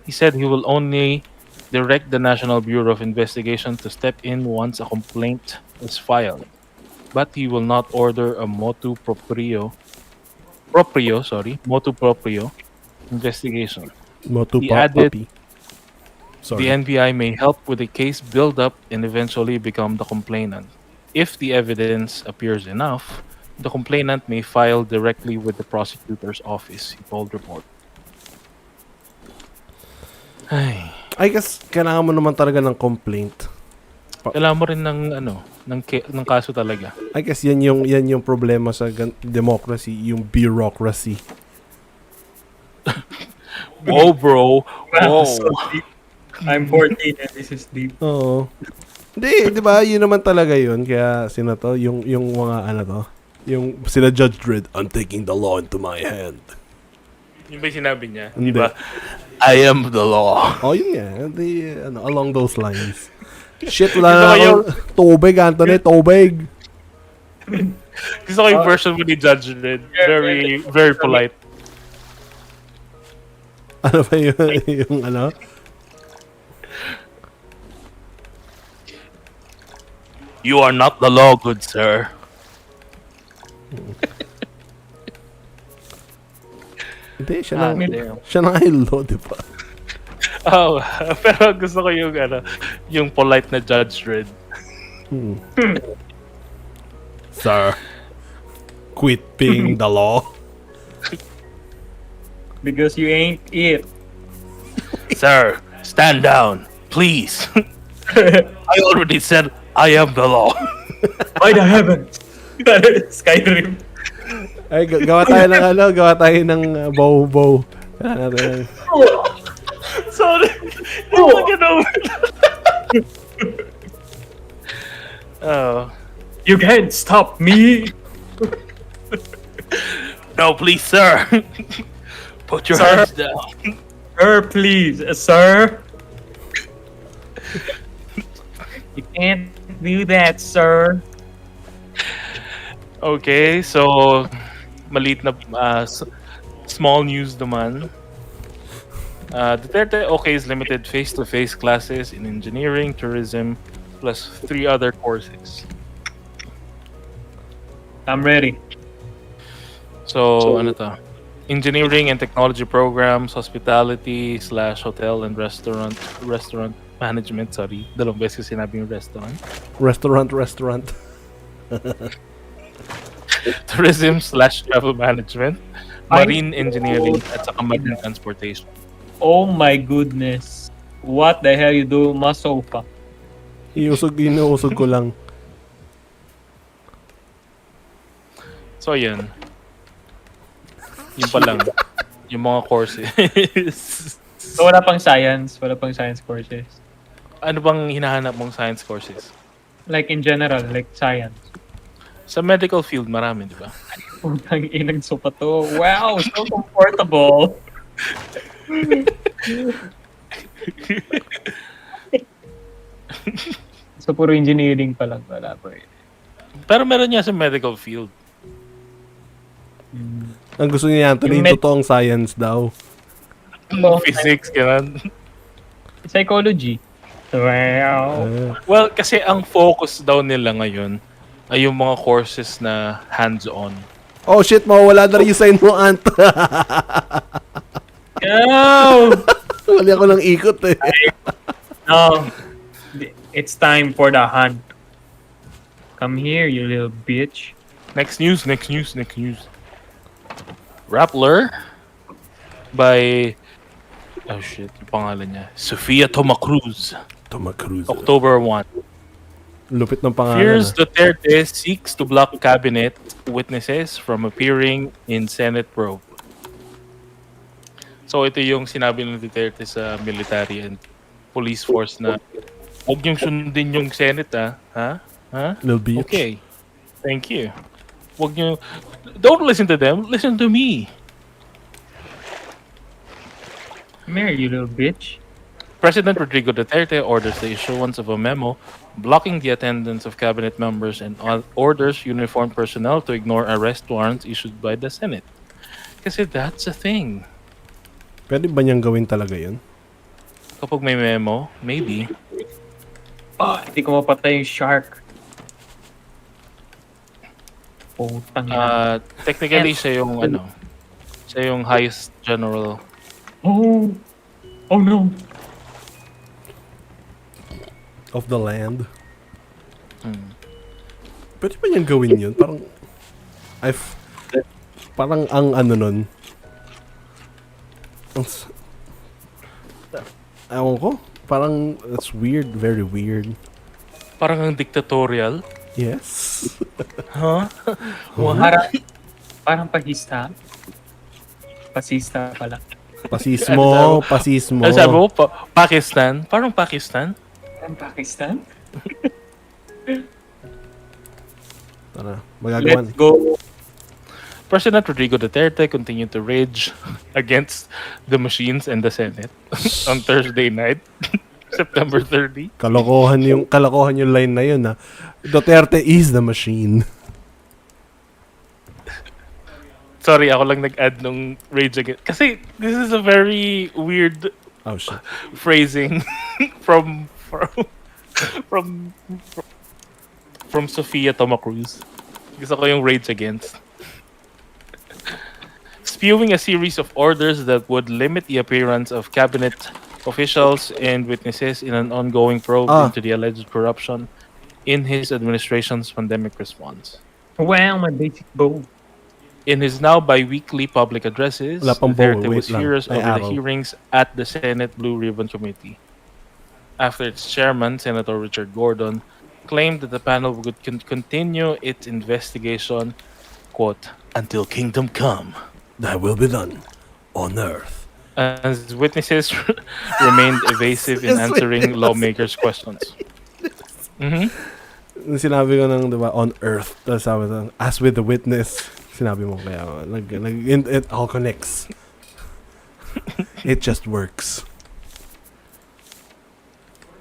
He said he will only direct the National Bureau of Investigation to step in once a complaint is filed, but he will not order a motu proprio investigation. Motu He added, papi. the NBI may help with the case build-up and eventually become the complainant. If the evidence appears enough, the complainant may file directly with the prosecutor's office, he told report. Ay, I guess, kailangan mo naman talaga ng complaint. kailangan mo rin ng kaso talaga. I guess yan yung problema sa democracy, yung bureaucracy. Whoa, bro. Whoa. So deep. I'm 14 and this is deep. Oo. Hindi, di ba? Yun naman talaga yun. Kaya, sino to? Yung mga yung sila Judge Dredd, I'm taking the law into my hand. Yung ba yung sinabi niya? Hindi. Di ba? I am the law. Oh, yun nga. Along those lines. Shit, wala na akong tubig, Anthony. Tubig. Gusto ko yung version mo ni Judge Dredd. Very, very polite. Ano ba yung ano? You are not the law, good sir. Hindi, siya na damn. yung law, di ba? Oh, pero gusto ko yung yung polite na Judge Dredd. Sir, quit being the law. Because you ain't it. Sir, stand down, please. I already said I am the law. By the heavens! Skyrim. Ay, gawa tayo ng bow. Kailangan natin. Sorry. Oh. Oh. You can't stop me! No, please, sir. Put your Sir? hands down. Sir, please, sir. You can't do that, sir. Okay, so maliit na small news naman. Duterte okays limited face-to-face classes in engineering, tourism, plus 3 other courses. I'm ready. So ano to? Engineering and technology programs, hospitality / hotel and restaurant management. Sorry, dalawang beses sinabi yung restaurant. Restaurant. Tourism / travel management, marine engineering, at saka marine transportation. Oh my goodness. What the hell you do, Masofa? Inuusog ko lang. So yun. Yun pa lang. Yung mga courses. So wala pang science courses. Ano bang hinahanap mong science courses? Like in general, like science. Sa medical field, marami, di ba? Putang inang sopa to. Wow, so comfortable. So puro engineering pa lang wala pa eh. Pero meron niya sa medical field. Ang gusto niya Anthony, yung totoong science daw. Physics, ganun. Psychology. Wow. Well, kasi ang focus daw nila ngayon ay yung mga courses na hands-on. Oh shit, mawawala na rin yung sign mo, Ant. No! Wali ako ng ikot eh. No. It's time for the hunt. Come here, you little bitch. Next news. Rappler by yung pangalan niya. Sofia Tomacruz. October 1. Lupit ng pangalan. Fears Duterte seeks to block cabinet witnesses from appearing in Senate probe. So ito yung sinabi ng Duterte sa military and police force na huwag niyong sundin yung Senate ha? Little bitch. Okay. Thank you. Huwag niyo, don't listen to them, listen to me. Come here, you little bitch. President Rodrigo Duterte orders the issuance of a memo blocking the attendance of cabinet members and orders uniformed personnel to ignore arrest warrants issued by the Senate. Kasi that's a thing. Pwede ba niyang gawin talaga yun? Kapag may memo, maybe. Hindi ko mapatay yung shark. Putang ina. Technically, siya yung highest general. Oh no. Of the land. Pwede ba niyang gawin yun? Parang ang ano nun. Ewan ko. Parang it's weird. Very weird. Parang ang dictatorial. Yes. Huh? Parang pasista. Pasista pala. Pasismo. Ano sabi mo? Pakistan? Parang Pakistan? Parang Pakistan? Tara, magagawan. Let's go. President Rodrigo Duterte continued to rage against the machines and the Senate on Thursday night, September 30. Kalokohan yung line na yun ha. Duterte is the machine. Sorry, ako lang nag-add nung rage against. Kasi this is a very weird Oh shit. phrasing from Sofia Tomacruz. Gusto ko yung rage against. Spewing a series of orders that would limit the appearance of cabinet officials and witnesses in an ongoing probe Ah. into the alleged corruption in his administration's pandemic response. Wow, my basic bow. In his now bi-weekly public addresses, Wala pang bow, Duterte wait was lang. furious May over the araw. hearings at the Senate Blue Ribbon Committee. After its chairman, Senator Richard Gordon, claimed that the panel would continue its investigation, quote, until kingdom come, That will be done on Earth. as witnesses remained evasive in Yes, answering witness. lawmakers' questions. Mhm. Nung sinabi ko ng, diba, on Earth, tapos sabi ko, as with the witness, sinabi mo kaya, it all connects. It just works.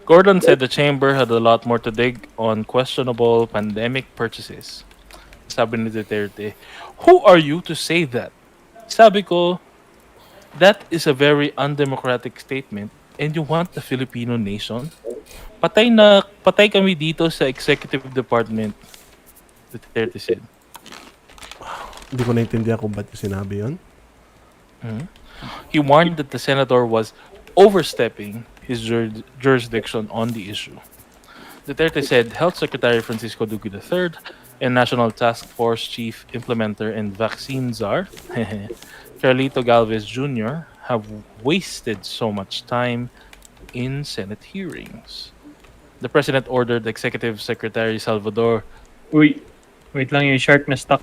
Gordon said the chamber had a lot more to dig on questionable pandemic purchases. Sabi ni Duterte, who are you to say that? Sabi ko, that is a very undemocratic statement and you want the Filipino nation? Patay kami dito sa executive department, Duterte said. Hindi ko naintindihan kung ba't yung sinabi yun. He warned that the senator was overstepping his jurisdiction on the issue. Duterte said Health Secretary Francisco Duque III and National Task Force Chief Implementer and Vaccine Czar, Carlito Galvez Jr., have wasted so much time in Senate hearings. The President ordered Executive Secretary Salvador Uy, wait lang, yung shark na stuck.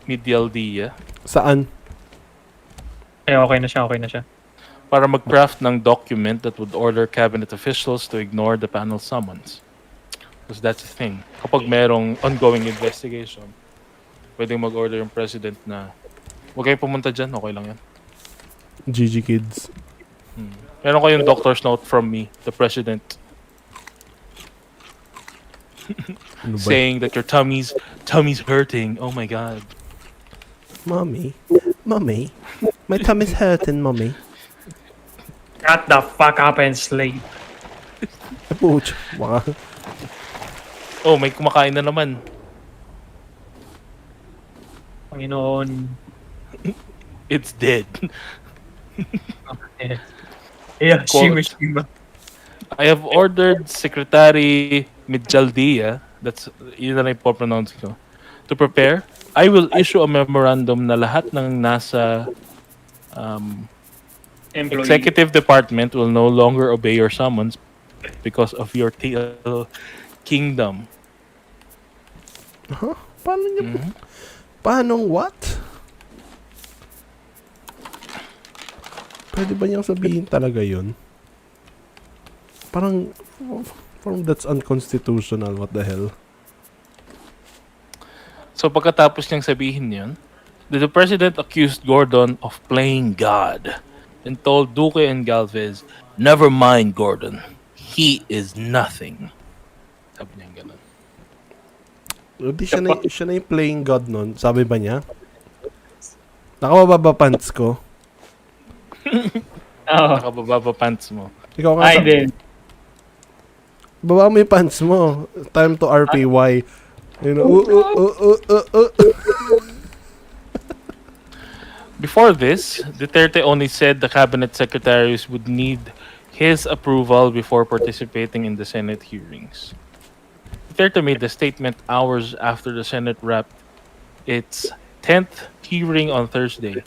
Medialdia Saan? Ay, okay na siya. para mag-craft ng document that would order cabinet officials to ignore the panel summons. Because that's the thing. Kapag merong ongoing investigation, pwedeng mag-order yung president na huwag kayo pumunta dyan, okay lang yan. GG Kids. Meron kayong doctor's note from me, the president, Ano ba? saying that your tummy's hurting. Oh my God. Mommy, my tummy's hurting, mommy. Shut the fuck up and sleep. Puch. Baka. Oh, may kumakain na naman. Panginoon. It's dead. Yeah, Quote. Shima. I have ordered Secretary Midjaldia, that's yun na lang ipopronounce ko, to prepare. I will issue a memorandum na lahat ng nasa Employee. executive department will no longer obey your summons because of your kingdom. Paano niya? Paano what? Pwede ba niyang sabihin talaga yun? Parang that's unconstitutional. What the hell? So pagkatapos niyang sabihin yun, the president accused Gordon of playing God and told Duque and Galvez, never mind Gordon, he is nothing. Sabi niya ganun. Hindi siya na yung playing God nun. Sabi ba niya? Nakababa pants ko. Oo. Nakababa pa pants mo. Ikaw nga. Ay, din. Baba mo yung pants mo. Time to RPY. You know, Before this, Duterte only said the cabinet secretaries would need his approval before participating in the Senate hearings. Duterte made the statement hours after the Senate wrapped its 10th hearing on Thursday.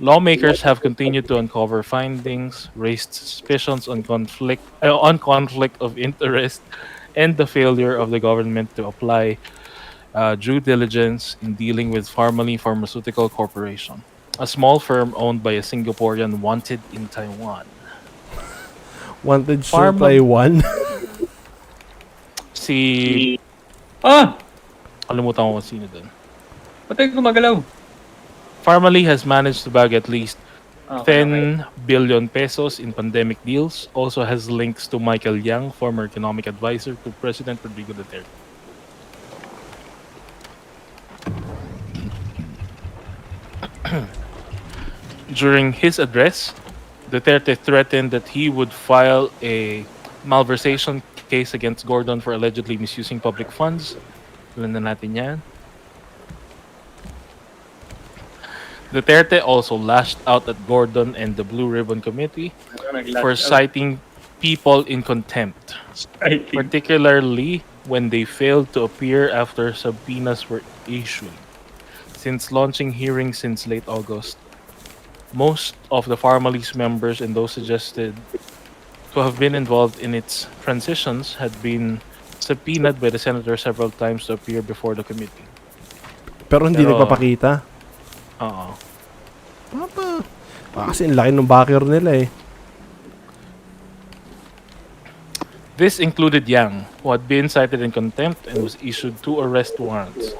Lawmakers have continued to uncover findings, raised suspicions on conflict of interest, and the failure of the government to apply due diligence in dealing with Pharmaly Pharmaceutical Corporation, a small firm owned by a Singaporean wanted in Taiwan. wanted Pharma- supply one. Si... Kalimutan ko kung sino dun. Ba't tayo gumagalaw? Pharmaly has managed to bag at least Okay, 10 billion pesos in pandemic deals. Also has links to Michael Yang, former economic advisor to President Rodrigo Duterte. During his address, Duterte threatened that he would file a malversation case against Gordon for allegedly misusing public funds. Alam na natin yan. Duterte also lashed out at Gordon and the Blue Ribbon Committee for citing people in contempt, particularly when they failed to appear after subpoenas were issued. Since launching hearings since late August, most of the Farmali's members and those suggested to have been involved in its transitions had been subpoenaed by the senator several times to appear before the committee. Pero hindi Pero- nagpapakita. Oo. Kasi ang laki ng backer nila eh. This included Yang, who had been cited in contempt and was issued 2 arrest warrants.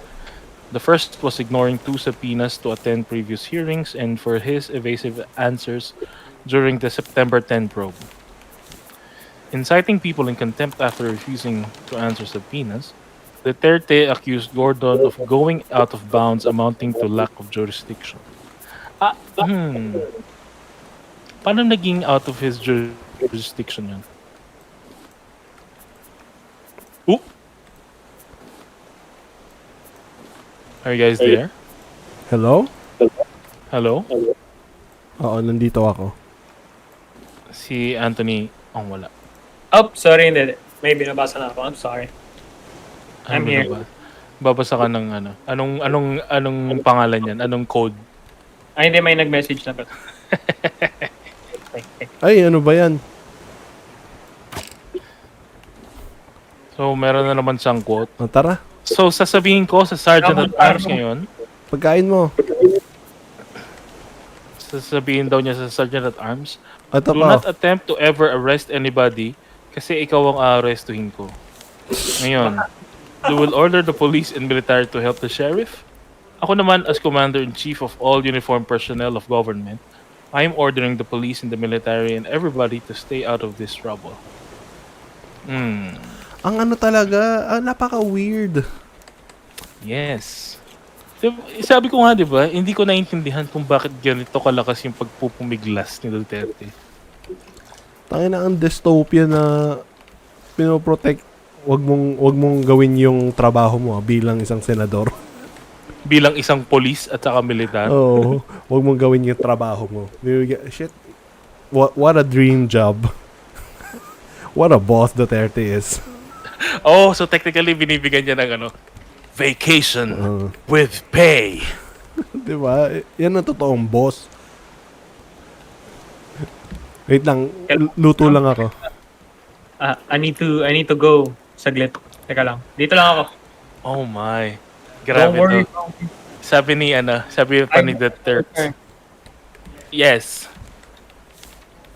The first was ignoring 2 subpoenas to attend previous hearings and for his evasive answers during the September 10 probe. In citing people in contempt after refusing to answer subpoenas, Duterte accused Gordon of going out of bounds amounting to lack of jurisdiction. Paano naging out of his jurisdiction yun? Oop! Are you guys there? Hello? Hello? Oo, nandito ako. Si Anthony, wala. Oh, sorry, hindi. May binabasa na ako. I'm sorry. I'm Ano here. ba? Babasa ka ng ano? Anong pangalan yan? Anong code? Ay, hindi. May nag-message na ba? Ay, ano ba yan? So, meron na naman siyang quote. O, tara. So, sasabihin ko sa Sergeant at Arms ngayon, Pagkain mo. sasabihin daw niya sa Sergeant at Arms, Ito do pa. not attempt to ever arrest anybody kasi ikaw ang aarestuhin ko. Ngayon, you will order the police and military to help the sheriff. Ako naman as Commander-in-Chief of all uniformed personnel of government, I am ordering the police and the military and everybody to stay out of this trouble. Ang ano talaga, napaka-weird. Yes. Sabi ko nga, di ba, hindi ko naintindihan kung bakit ganito kalakas yung pagpupumiglas ni Duterte. Tangina ang dystopia na pinoprotect. Wag mong gawin yung trabaho mo bilang isang senador. Bilang isang polis at saka militar. Oo. Wag mong gawin yung trabaho mo. Shit. What a dream job. What a boss Duterte is. Oh, so technically binibigyan niya ng ano, vacation with pay. Diba? Yan ang totoong boss. Wait lang. Luto lang ako. I need to go. Saglit. Teka lang. Dito lang ako. Oh my. Don't Grabe worry. to. Sabi pa ni Duterte. Yes.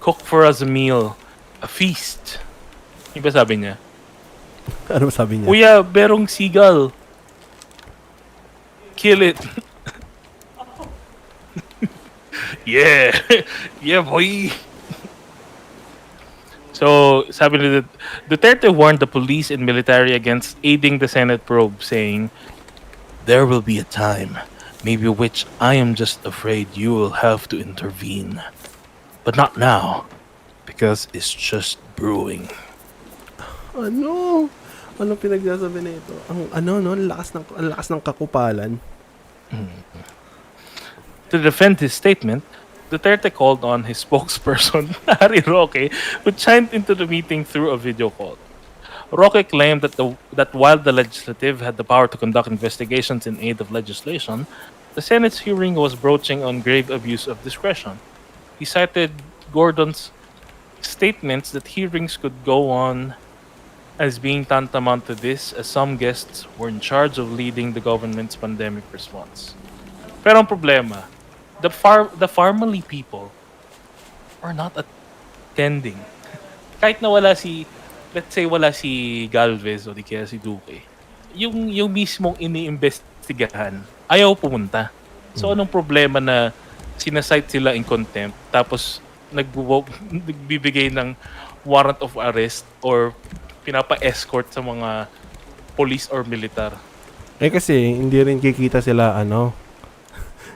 Cook for us a meal. A feast. Yung ba sabi niya? Ano sabi niya? Kuya, berong seagull. Kill it. Yeah. Yeah, boy. So, sabi ni Duterte warned the police and military against aiding the Senate probe, saying, "There will be a time, maybe which I am just afraid you will have to intervene. But not now, because it's just brewing." Ano? Ano pinagsasabi na ito? Ang lakas ng kakupalan. To defend his statement, Duterte called on his spokesperson, Harry Roque, who chimed into the meeting through a video call. Roque claimed that while the legislative had the power to conduct investigations in aid of legislation, the Senate's hearing was broaching on grave abuse of discretion. He cited Gordon's statements that hearings could go on as being tantamount to this, as some guests were in charge of leading the government's pandemic response. Pero ang problema, the Farmally people are not attending. Kahit na let's say wala si Galvez o di kaya si Duque, yung mismong iniimbestigahan, ayaw pumunta. So anong problema na sinasite sila in contempt, tapos nagbibigay ng warrant of arrest or pinapa-escort sa mga police or militar? Kasi hindi rin kikita sila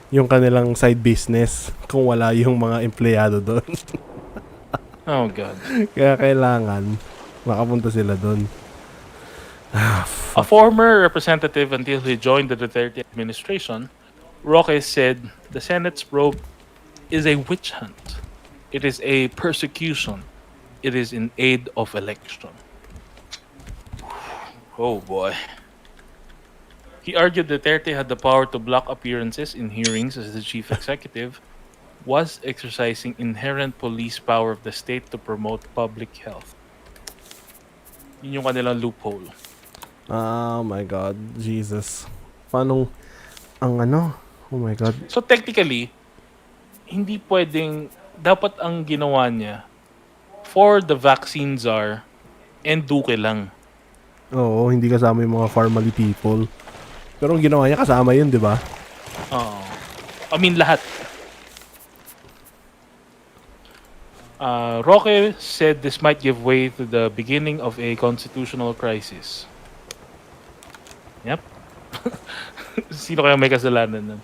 yung kanilang side business kung wala yung mga empleyado doon. Oh God. Kaya kailangan makapunta sila doon. A former representative until he joined the Duterte administration, Roque said the Senate's probe is a witch hunt. It is a persecution. It is in aid of election. Oh boy. He argued Duterte had the power to block appearances in hearings as the chief executive, was exercising inherent police power of the state to promote public health. Yun yung kanilang loophole. Oh my God, Jesus. Paano Oh my God. So technically, hindi pwedeng, dapat ang ginawa niya, for the vaccine czar, and Duque lang. Oo, hindi kasama yung mga formally people. Pero ang ginawa niya, kasama yun, di ba? Oo. I mean, lahat. Roque said this might give way to the beginning of a constitutional crisis. Yep. Sino kaya may kasalanan nun?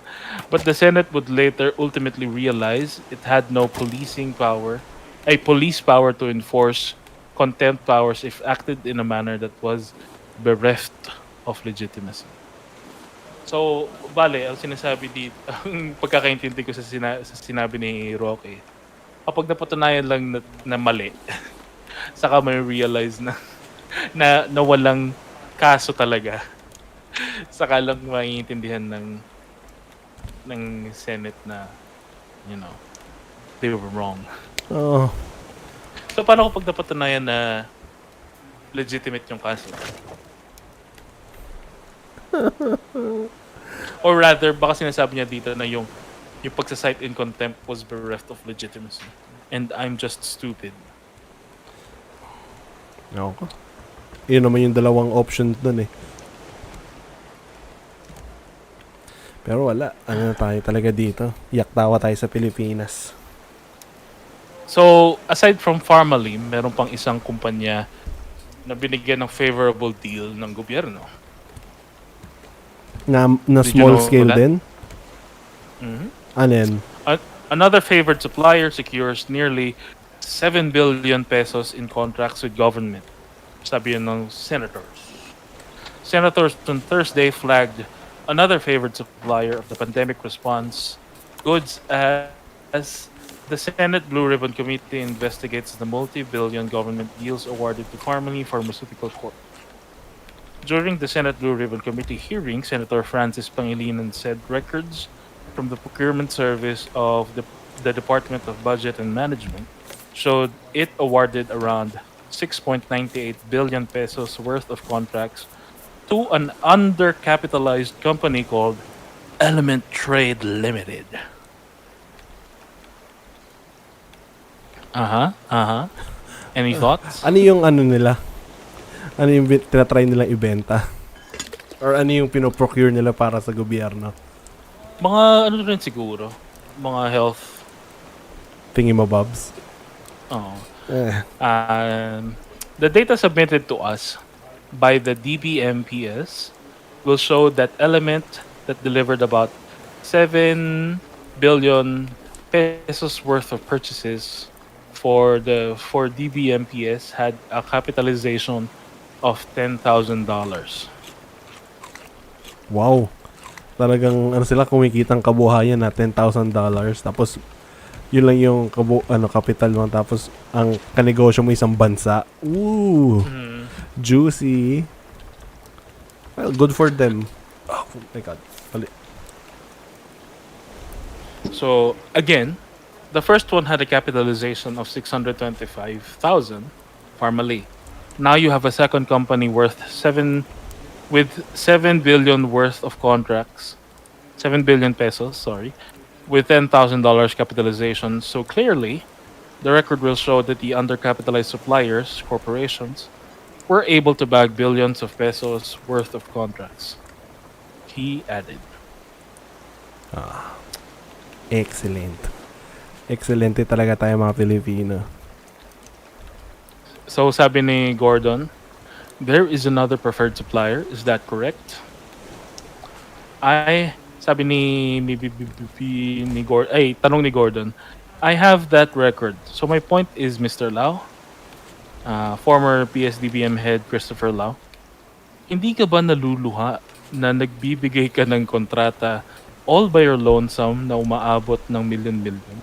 But the Senate would later ultimately realize it had no police power to enforce contempt powers if acted in a manner that was bereft of legitimacy. So, bale, ang sinasabi dito, ang pagkakaintindi ko sa sinabi ni Roque, kapag napatunayan lang na mali, saka may realize na walang kaso talaga. Saka lang maiintindihan ng Senate na, they were wrong. Oo. So, paano kapag napatunayan na legitimate yung kaso? Or rather, baka sinasabi niya dito na yung pagsasite in contempt was bereft of legitimacy. And I'm just stupid. Okay. Yun naman yung dalawang options dun eh. Pero wala. Ano tayo talaga dito? Yaktawa tayo sa Pilipinas. So, aside from Pharmalim, meron pang isang kumpanya na binigyan ng favorable deal ng gobyerno. Na Did you small know scale that? din? Mhm. Ano yan? Another favored supplier secures nearly 7 billion pesos in contracts with government. Sabi yun ng senators. Senators on Thursday flagged another favored supplier of the pandemic response goods as the Senate Blue Ribbon Committee investigates the multi-billion government deals awarded to Pharmaceutical Corp. During the Senate Blue Ribbon Committee hearing, Senator Francis Pangilinan said records from the procurement service of the Department of Budget and Management showed it awarded around 6.98 billion pesos worth of contracts to an undercapitalized company called Element Trade Limited. Any thoughts? Ano yung nila? Ano yung tinatry nilang ibenta? Or ano yung pinoprocure nila para sa gobyerno? Mga rin siguro. Mga health. Thingy-mabobs? Oh. Eh. The data submitted to us by the DBMPS will show that Element that delivered about 7 billion pesos worth of purchases for DBMPS had a capitalization of $10,000. Wow. Talagang sila kumikitang kabuhayan na $10,000 tapos yun lang yung capital mo tapos ang kanegosyo mo isang bansa. Ooh. Juicy. Well, good for them. Oh my God. So, again, the first one had a capitalization of 625,000 formally. Now you have a second company with 7 billion worth of contracts, 7 billion pesos, sorry, with $10,000 capitalization. So clearly, the record will show that the undercapitalized suppliers, corporations, were able to bag billions of pesos worth of contracts. He added. Excellent. Excelente talaga tayo mga Pilipino. So sabi ni Gordon, there is another preferred supplier. Is that correct? Sabi ni Gordon, tanong ni Gordon, I have that record. So my point is, Mr. Lau, former PSDBM head Christopher Lau, hindi ka ba naluluha na nagbibigay ka ng kontrata all by your lonesome na umaabot ng milyon-milyon.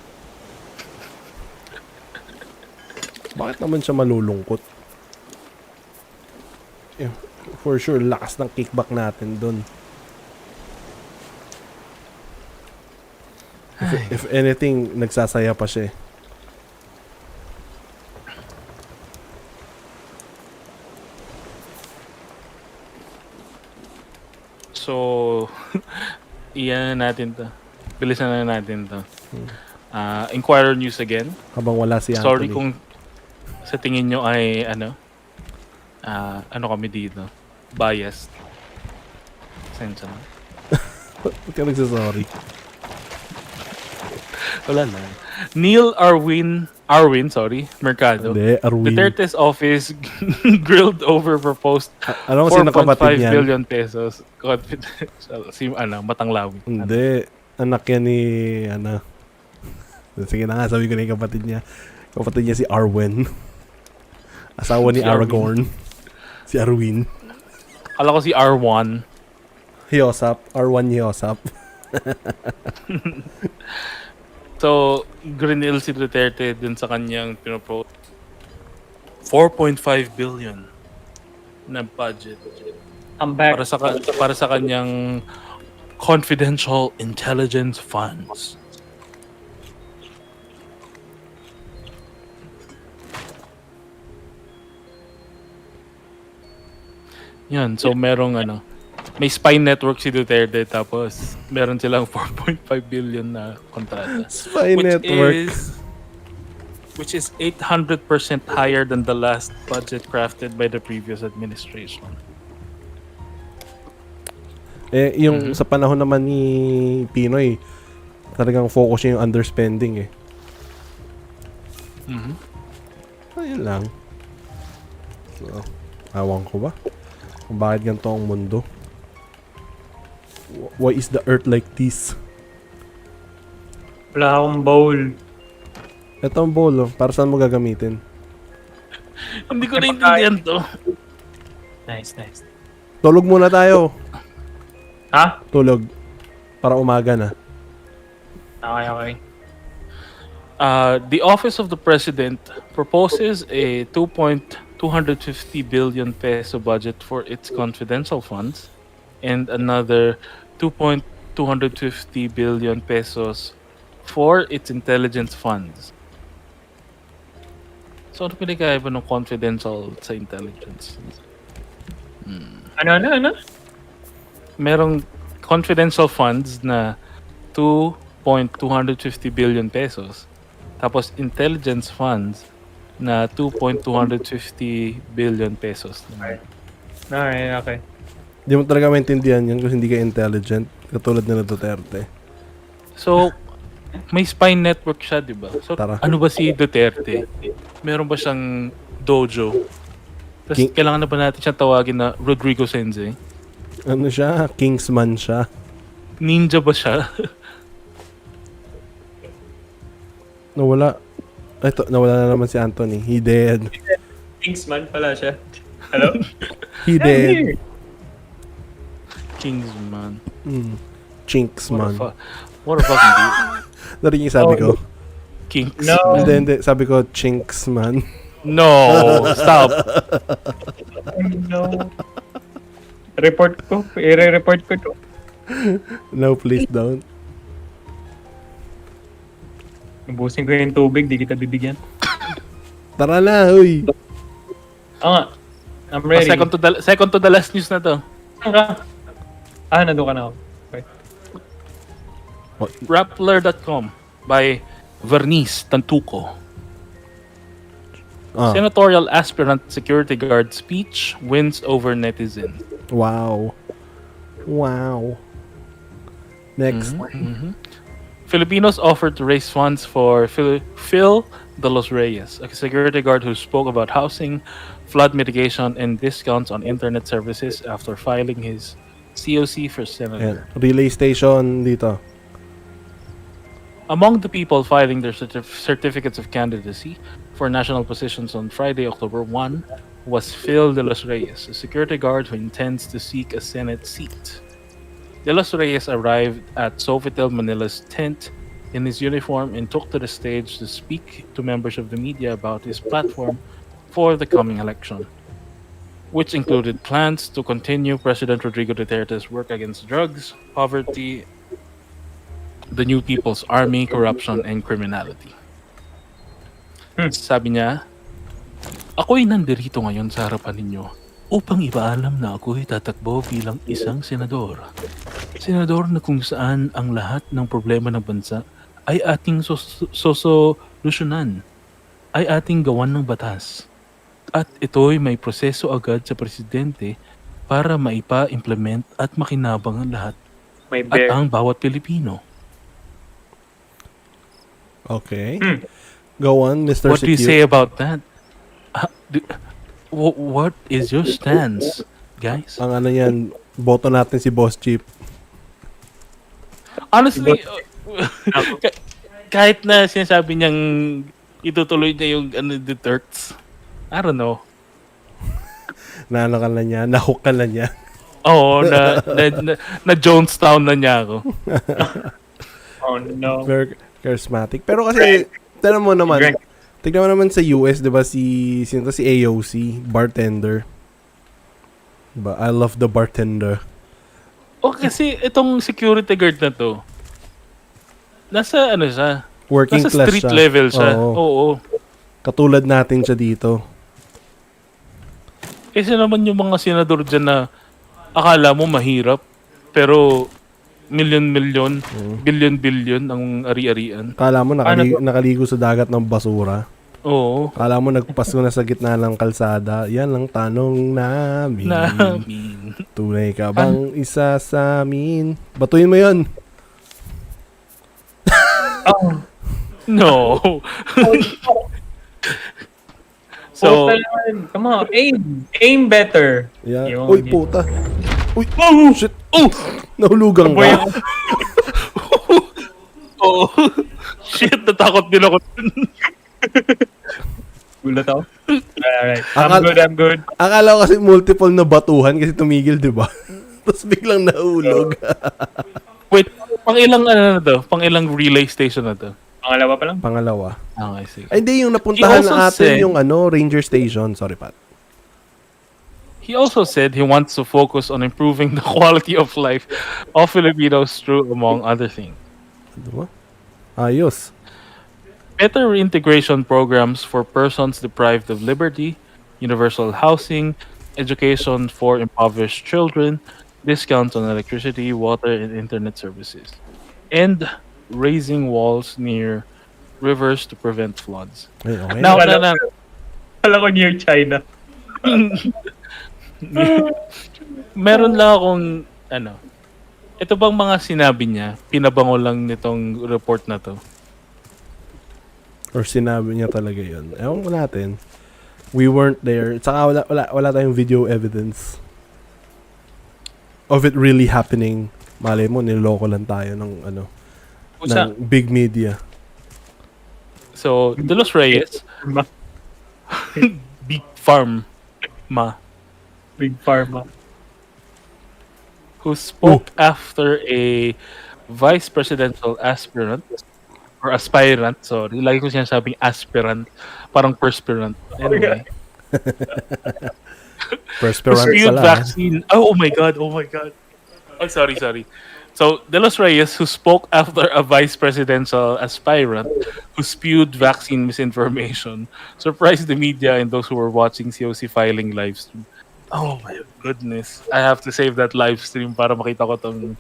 Bakit naman siya malulungkot? Yeah, for sure, lakas ng kickback natin dun. If anything, nagsasaya pa siya eh. So, iyan na natin to. Bilisan na natin to. Inquirer News again. Habang wala si Anthony. Sorry kung sa tingin nyo ay ano kami dito, biased. Sensya na. Ba't ka nagsasorry? Wala na. Neil Mercado. Hindi, Arwin. Duterte's office grilled over proposed Ano kasi 4.5 nakapatid niyan? billion pesos. Confidential. Matanglawi. Hindi. Anak yan ni, sige na nga, sabi ko na yung kapatid niya. Kapatid niya si Arwen. Asawa ni Si Arwin. Aragorn. Si Arwin. Kala ko si R1. Hiosap. R1 Hiosap. So, grinil si Duterte dun sa kanyang pinopose 4.5 billion na budget I'm back. para sa kanyang confidential intelligence funds. Yan, so merong may spy network si Duterte tapos meron silang 4.5 billion na kontrata. Spy network. Which is 800% higher than the last budget crafted by the previous administration. Yung sa panahon naman ni Pinoy, talagang focus niya yung underspending eh. Ayun lang. So, awang ko ba? Kung bakit ganito ang mundo? Why is the earth like this? Wala akong bowl. Ito ang bowl, oh. Para saan mo gagamitin? Hindi ko naintindihan to. Nice. Tulog muna tayo. Ha? Tulog. Para umaga na. Okay. The Office of the President proposes a 2.250 billion peso budget for its confidential funds and another 2.250 billion pesos for its intelligence funds. So, ano pinagkaiba ng confidential sa intelligence? Ano? Merong confidential funds na 2.250 billion pesos. Tapos intelligence funds na 2.250 billion pesos. Alright, okay. Hindi mo talaga maintindihan yan kung hindi ka intelligent. Katulad nila Duterte. So, may spy network siya, di ba? So, Tara. ano ba si Duterte? Meron ba siyang dojo? Tapos, kailangan na ba natin siyang tawagin na Rodrigo Sensei? Ano siya? Kingsman siya. Ninja ba siya? Nawala. Ito, nawala na naman si Anthony. He dead. Kingsman pala siya. Hello? He dead. Kingsman. Chinksman. What a fucking deal. Narinig yung sabi ko. Kinks. No. Hindi. Sabi ko, Chinksman. No, stop. No. Report ko. I-report ko to. No, please don't. Ubusin ko yung tubig, di kita bibigyan. Tara na, huy. I'm ready. Second to the last news na to. Saan ka? Nandun ka na ako. Okay. Rappler.com by Vernice Tantuco. Ah, Senatorial aspirant security guard speech wins over netizen. wow. Next. Filipinos offered to raise funds for Phil de los Reyes, a security guard who spoke about housing, flood mitigation, and discounts on internet services after filing his COC for Ayan. senator. Relay station dito. Among the people filing their certificates of candidacy for national positions on Friday, October 1, was Phil de los Reyes, a security guard who intends to seek a Senate seat. De Los Reyes arrived at Sofitel Manila's tent in his uniform and took to the stage to speak to members of the media about his platform for the coming election, which included plans to continue President Rodrigo Duterte's work against drugs, poverty, the New People's Army, corruption, and criminality. Sabi niya, ako'y nandirito ngayon sa harapan ninyo upang ipaalam na ako'y tatakbo bilang isang senador. Senador na kung saan ang lahat ng problema ng bansa ay ating sosolusyonan, ay ating gawan ng batas. At ito'y may proseso agad sa presidente para maipa-implement at makinabang ang lahat May at bear. ang bawat Pilipino. Okay. Go on, Mr. What do you Secure. say about that? What is your stance, guys? Ang ano yan, boto natin si Boss Chief. Honestly, kahit na sinasabi niyang itutuloy niya yung Duterte's, I don't know. Naano ka na niya, nahook ka na niya. Oo, na Jonestown na niya ako. Oh no. Very charismatic. Pero kasi, tignan mo naman sa US, di ba, si AOC, bartender. Diba? I love the bartender. O kasi itong security guard na to, nasa ano siya? Working Nasa class street siya. level siya. Oo. Oo. Katulad natin siya dito. Kasi naman yung mga senador dyan na akala mo mahirap, pero milyon-milyon, bilyon-bilyon ang ari-arian. Kala mo nakaligo sa dagat ng basura. Oo. Kala mo nagpasko na sa gitna ng kalsada. Yan ang tanong namin. Tunay ka bang isa sa amin? Batuin mo yun. Oh. No. So, So, come on, aim better. Yan. Yun, Uy, yun. puta. Uy, oh, shit. Nahulugan Boy, ka. oh, shit, natakot din ako. gulat ako. Alright. Akala- I'm good. Akala ko kasi multiple na batuhan kasi tumigil, di ba? Tapos biglang nahulog. Wait, pang-ilang ano na to? Pang-ilang relay station na to? Pangalawa pa lang. Pangalawa. Okay, sige. Ay, hindi. Yung napuntahan He also na atin said- yung Ranger Station. Sorry, Pat. He also said he wants to focus on improving the quality of life of Filipinos through, among other things, Ano ba? Ayos. better reintegration programs for persons deprived of liberty, universal housing, education for impoverished children, discounts on electricity, water, and internet services, and raising walls near rivers to prevent floods. Ay, okay. Now, Wala ko near China. meron lang akong ano. Ito bang mga sinabi niya, pinabango lang nitong report na to? Or sinabi niya talaga yun. Ewan ko natin. We weren't there. Tsaka wala tayong video evidence of it really happening. Malay mo, niloko lang tayo ng Usa. ng big media. So, De Los Reyes, Big Farm Ma, Big Pharma. who spoke after a vice presidential aspirant, or aspirant, sorry, lagi ko sinasabing aspirant, parang perspirant. Anyway, Perspirant spewed pala. vaccine. Oh my god, oh my god. Oh, sorry. So, De Los Reyes, who spoke after a vice presidential aspirant who spewed vaccine misinformation, surprised the media and those who were watching COC filing live stream. Oh my goodness. I have to save that live stream para makita ko tong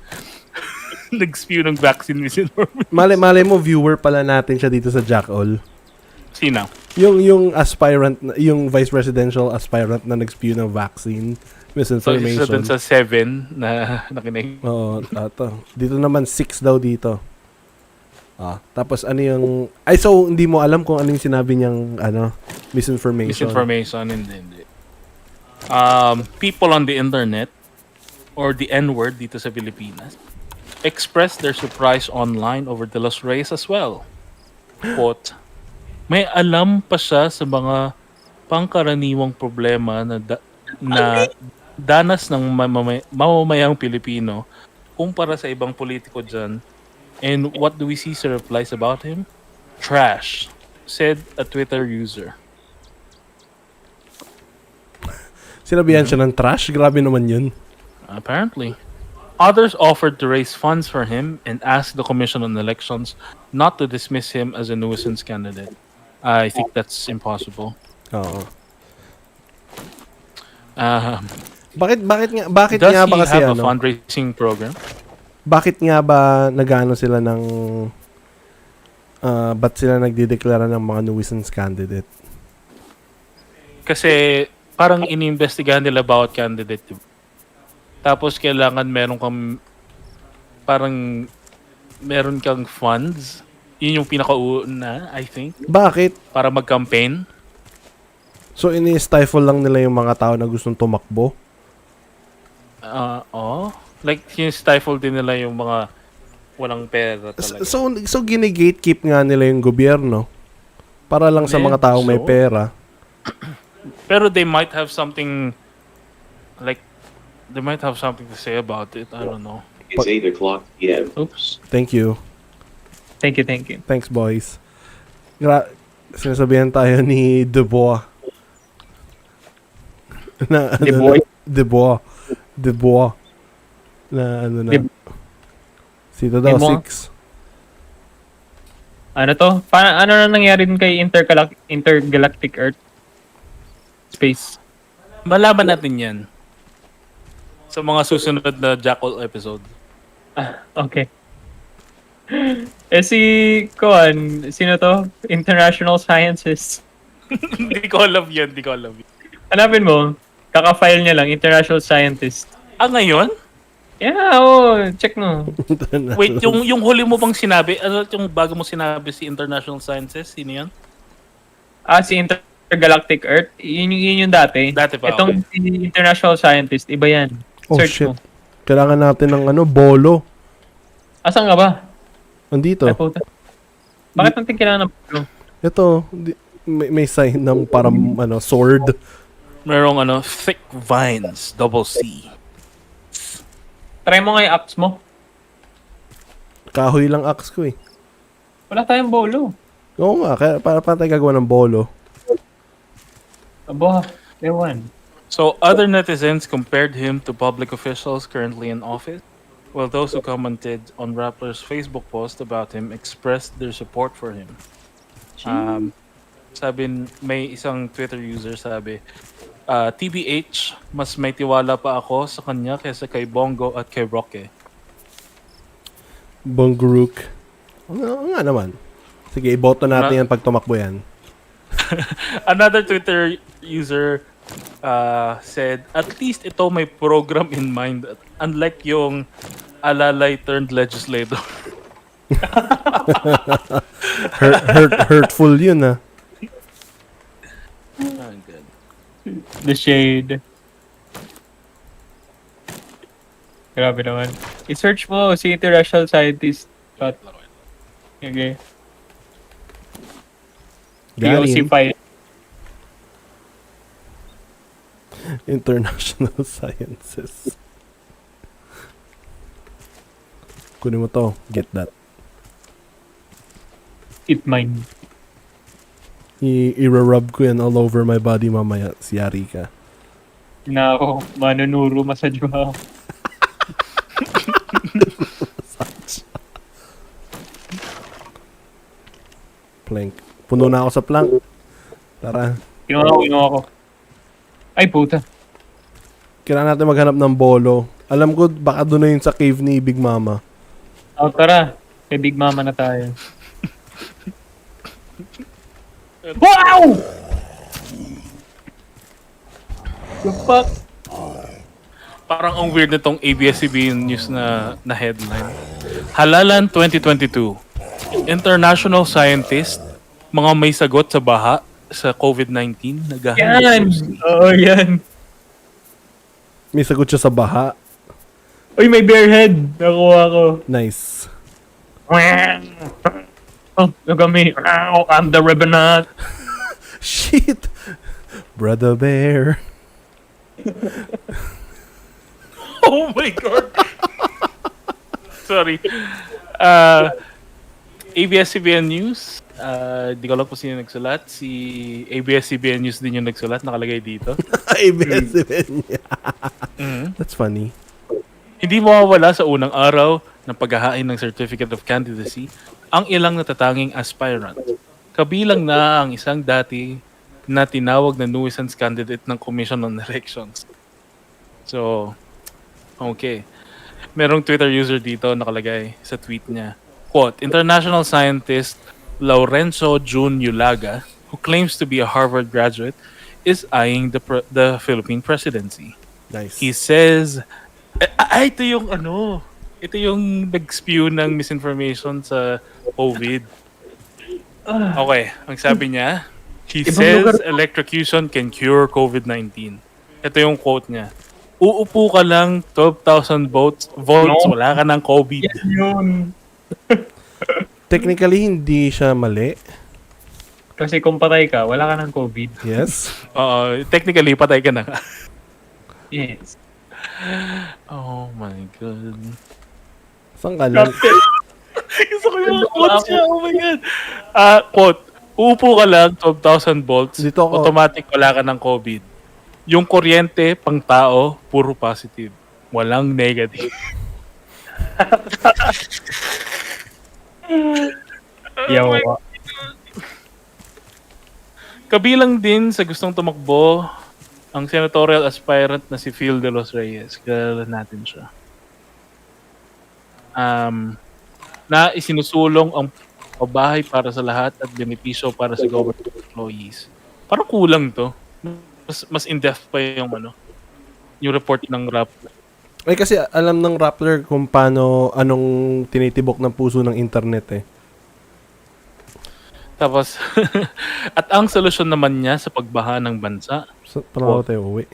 nag-spew ng vaccine misinformation. Malay mo, viewer pala natin siya dito sa Jackal. Sino? Yung aspirant, yung vice presidential aspirant na nag-spew ng vaccine So, isa misinformation. dun sa 7 na nakinig. Oo, ato. Dito naman 6 daw dito. Tapos ano yung so hindi mo alam kung ano yung sinabi niyang misinformation. Misinformation, hindi. People on the internet, or the N-word dito sa Pilipinas, expressed their surprise online over De Los Reyes as well. Quote, may alam pa siya sa mga pangkaraniwang problema na danas ng mamamayang Pilipino kumpara sa ibang politiko dyan. And what do we see sa replies about him? Trash, said a Twitter user. Sinabihan siya ng trash? Grabe naman yun. Apparently. Others offered to raise funds for him and asked the Commission on Elections not to dismiss him as a nuisance candidate. I think that's impossible. Oo. Um, Bakit does nga he ba kasi have a ano? fundraising program? Bakit nga ba nagano sila ng ba't sila nagdideklara ng mga nuisance candidate? Kasi parang iniimbestigahan nila bawat candidate. Tapos kailangan meron kang funds. Yun yung pinakauna, I think, Bakit? para mag-campaign. So, ini-stifle lang nila yung mga tao na gustong tumakbo? Like, stifle din nila yung mga walang pera talaga. So gini-gatekeep nga nila yung gobyerno para lang sa mga taong may pera. Pero they might have something to say about it. I don't know. It's 8 o'clock p.m. Oops. Thank you. Thank you. Thanks, boys. Sinasabihan tayo ni Dubois. Dubois. Na ano na. Sito daw, Dubois. 6. Ano to? Ano na nangyari din kay Intergalactic Earth? Space. Malaman natin yan sa mga susunod na Jackal episode. Okay. Sino to? International Sciences. Hindi ko alam yan. Hanapin mo, kaka-file niya lang, International Scientist. Ngayon? Yeah, check mo. Wait, yung huli mo bang sinabi, yung bago mo sinabi si International Sciences, sino yan? Si Intergalactic Earth, yun yung dati. Dati pa, Itong si International Scientist, iba yan. Oh, Search shit. mo. Kailangan natin ng bolo. Asan nga ba? Andito. Ay, puta. Bakit natin kailangan ng bolo? Ito, may sign ng parang sword. Merong thick vines, double C. Try mo nga yung axe mo. Kahoy lang axe ko eh. Wala tayong bolo. Oo nga, kaya para tayo gagawa ng bolo. Aba, ewan. So, other netizens compared him to public officials currently in office, while those who commented on Rappler's Facebook post about him expressed their support for him. May isang Twitter user sabi, TBH, mas may tiwala pa ako sa kanya kaysa kay Bongo at kay Roque. Bonguruk. Nga naman. Sige, iboto natin yan pag tumakbo yan. Another Twitter user said, at least ito may program in mind, unlike yung alalay turned legislator. Hurtful yun ah. Oh, good. The shade. Grabe naman. I-search mo si International Scientist. Okay. POC file. International Sciences. Kunin mo to. Get that. It mine. I-rub ko yan all over my body mamaya. Siyari ka. Nako, manunuro massage mo ako. Plank. Puno na ako sa plank. Tara. Kinuha ko. Ay, puta. Kailangan natin maghanap ng bolo. Alam ko, baka doon na yun sa cave ni Big Mama. Tara. Kay Big Mama na tayo. Wow! The fuck? Parang ang weird nitong ABS-CBN news na headline. Halalan 2022. International scientist, mga may sagot sa baha sa COVID-19. Yan! Oo, yan. May sagot siya sa baha. Uy, may bear head. Nakuha ko. Nice. Oh, look at me. I'm the Revenant. Shit! Brother Bear. Oh my God! Sorry. ABS-CBN News. Di ko alam kung sino nagsulat. Si ABS-CBN News din yung nagsulat. Nakalagay dito. ABS-CBN. That's funny. Hindi mawawala sa unang araw ng paghahain ng Certificate of Candidacy ang ilang natatanging aspirant. Kabilang na ang isang dati na tinawag na nuisance candidate ng Commission on Elections. So, okay. Merong Twitter user dito nakalagay sa tweet niya. Quote, international scientist Laurenzo June Yulaga, who claims to be a Harvard graduate, is eyeing the Philippine presidency. Nice. He says, ito yung ito yung nag-spew ng misinformation sa COVID. Okay, ang sabi niya, he says electrocution can cure COVID-19. Ito yung quote niya. Uupo ka lang 12,000 volts, wala ka ng COVID. Yes, yun. Technically, hindi siya mali. Kasi kung patay ka, wala ka ng COVID. Yes. Technically, patay ka na. Yes. Oh my God. Saan ka lang? Gusto ko yung quote siya. Oh my God. Quote, uupo ka lang 12,000 volts, Dito ako. automatic wala ka ng COVID. Yung kuryente, pang tao, puro positive. Walang negative. Yawa. Kabilang din sa gustong tumakbo ang senatorial aspirant na si Phil de los Reyes. Kilala natin siya. Na isinusulong ang pabahay para sa lahat at benepisyo para sa government employees. Parang kulang to. Mas in-depth pa yung yung report ng Rappler. Ay kasi alam ng Rappler kung anong tinitibok ng puso ng internet eh. Tapos, at ang solusyon naman niya sa pagbaha ng bansa, So, paano tayo uwi?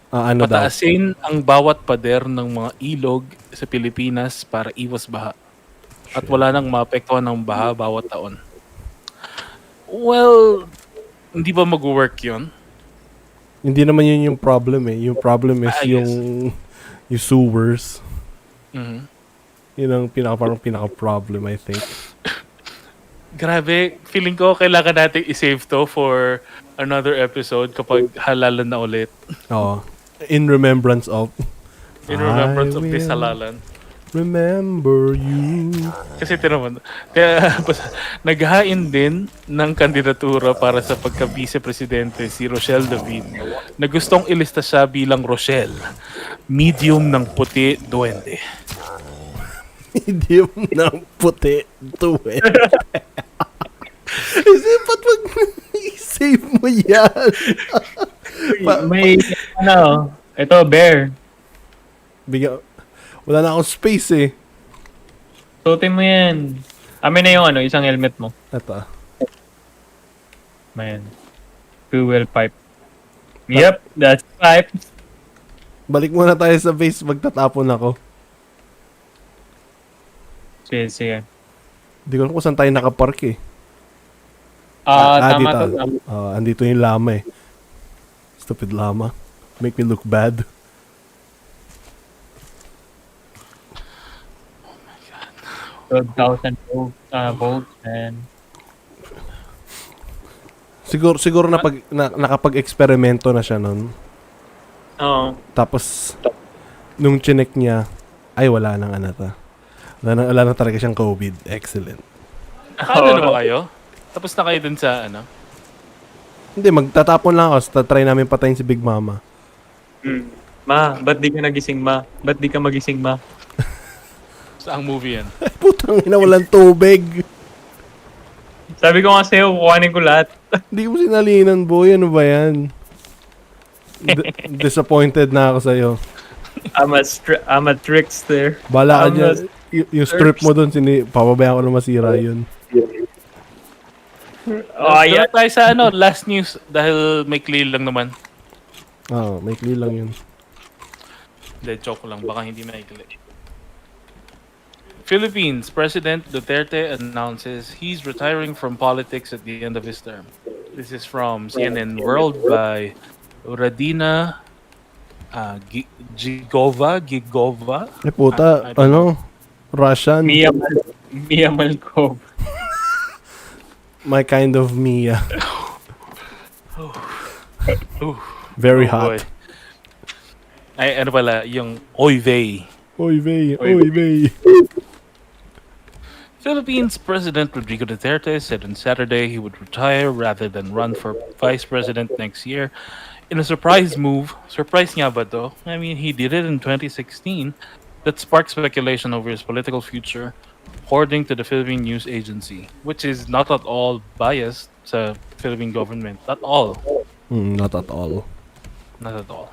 Ano daw? pataasin ang bawat pader ng mga ilog sa Pilipinas para iwas baha. At wala nang maapektuhan ng baha bawat taon. Well, hindi ba mag-work yun? Hindi naman yun yung problem eh. Yung problem is Yes. yung sewers. Mhm. Yun ang pinaka-problem, I think. Grabe, feeling ko kailangan natin i-save to for another episode kapag halalan na ulit. Oo. In remembrance of... In remembrance I of this will halalan. Remember you. Kasi tinaman, kaya naghain din ng kandidatura para sa pagka-vice-presidente si Rochelle David na gustong ilista siya bilang Rochelle, medium ng puti duwende. Medium ng puti. Kasi ba't mag-save mo yan? May, ito, bear. Wala na akong space eh. Suotin mo yan. Amin na yung isang helmet mo. Ito. Man. Fuel pipe. Yep, that's pipe. Balik muna tayo sa base. Magtatapon ako. Sige. Hindi ko alam kung saan tayo nakapark eh. Tama dito. to. Andito yung lama eh. Stupid lama. Make me look bad. Oh my God. 12,000 volts and... Siguro nakapag-eksperimento na siya nun. Oo. Tapos, nung chinek niya, ay wala nang wala na talaga siyang COVID. Excellent. Ano na ba kayo? Tapos na kayo dun sa Hindi, magtatapon lang ako. Try namin patayin si Big Mama. Ma, ba't di ka nagising, ma? Ba't di ka magising, ma? Saang movie yan? Ay, putang ina, walang tubig. Sabi ko nga sa'yo, kukuhanin ko lahat. Hindi ko sinalinan, boy. Ano ba yan? Disappointed na ako sa'yo. I'm a trickster. Bala ka I'm dyan. Yung strip mo dun, pababayaan ko na masira yun. Oh, yeah. Doon tayo sa last news dahil may clear lang naman. May clear lang yun. Hindi, joke lang. Baka hindi may clear. Philippines President Duterte announces he's retiring from politics at the end of his term. This is from CNN World by Radina Gigova. Eh puta, I don't know. Russian. Mia Malkov. My kind of Mia. Ooh. Very Oh, hot. boy. Ay, ano pala, yung Oy Vey. Oy vey. Philippines President Rodrigo Duterte said on Saturday he would retire rather than run for vice president next year in a surprise move. Surprise nga ba to? I mean, he did it in 2016 that sparked speculation over his political future, according to the Philippine News Agency, which is not at all biased sa Philippine government. Not all. Not at all. Not at all.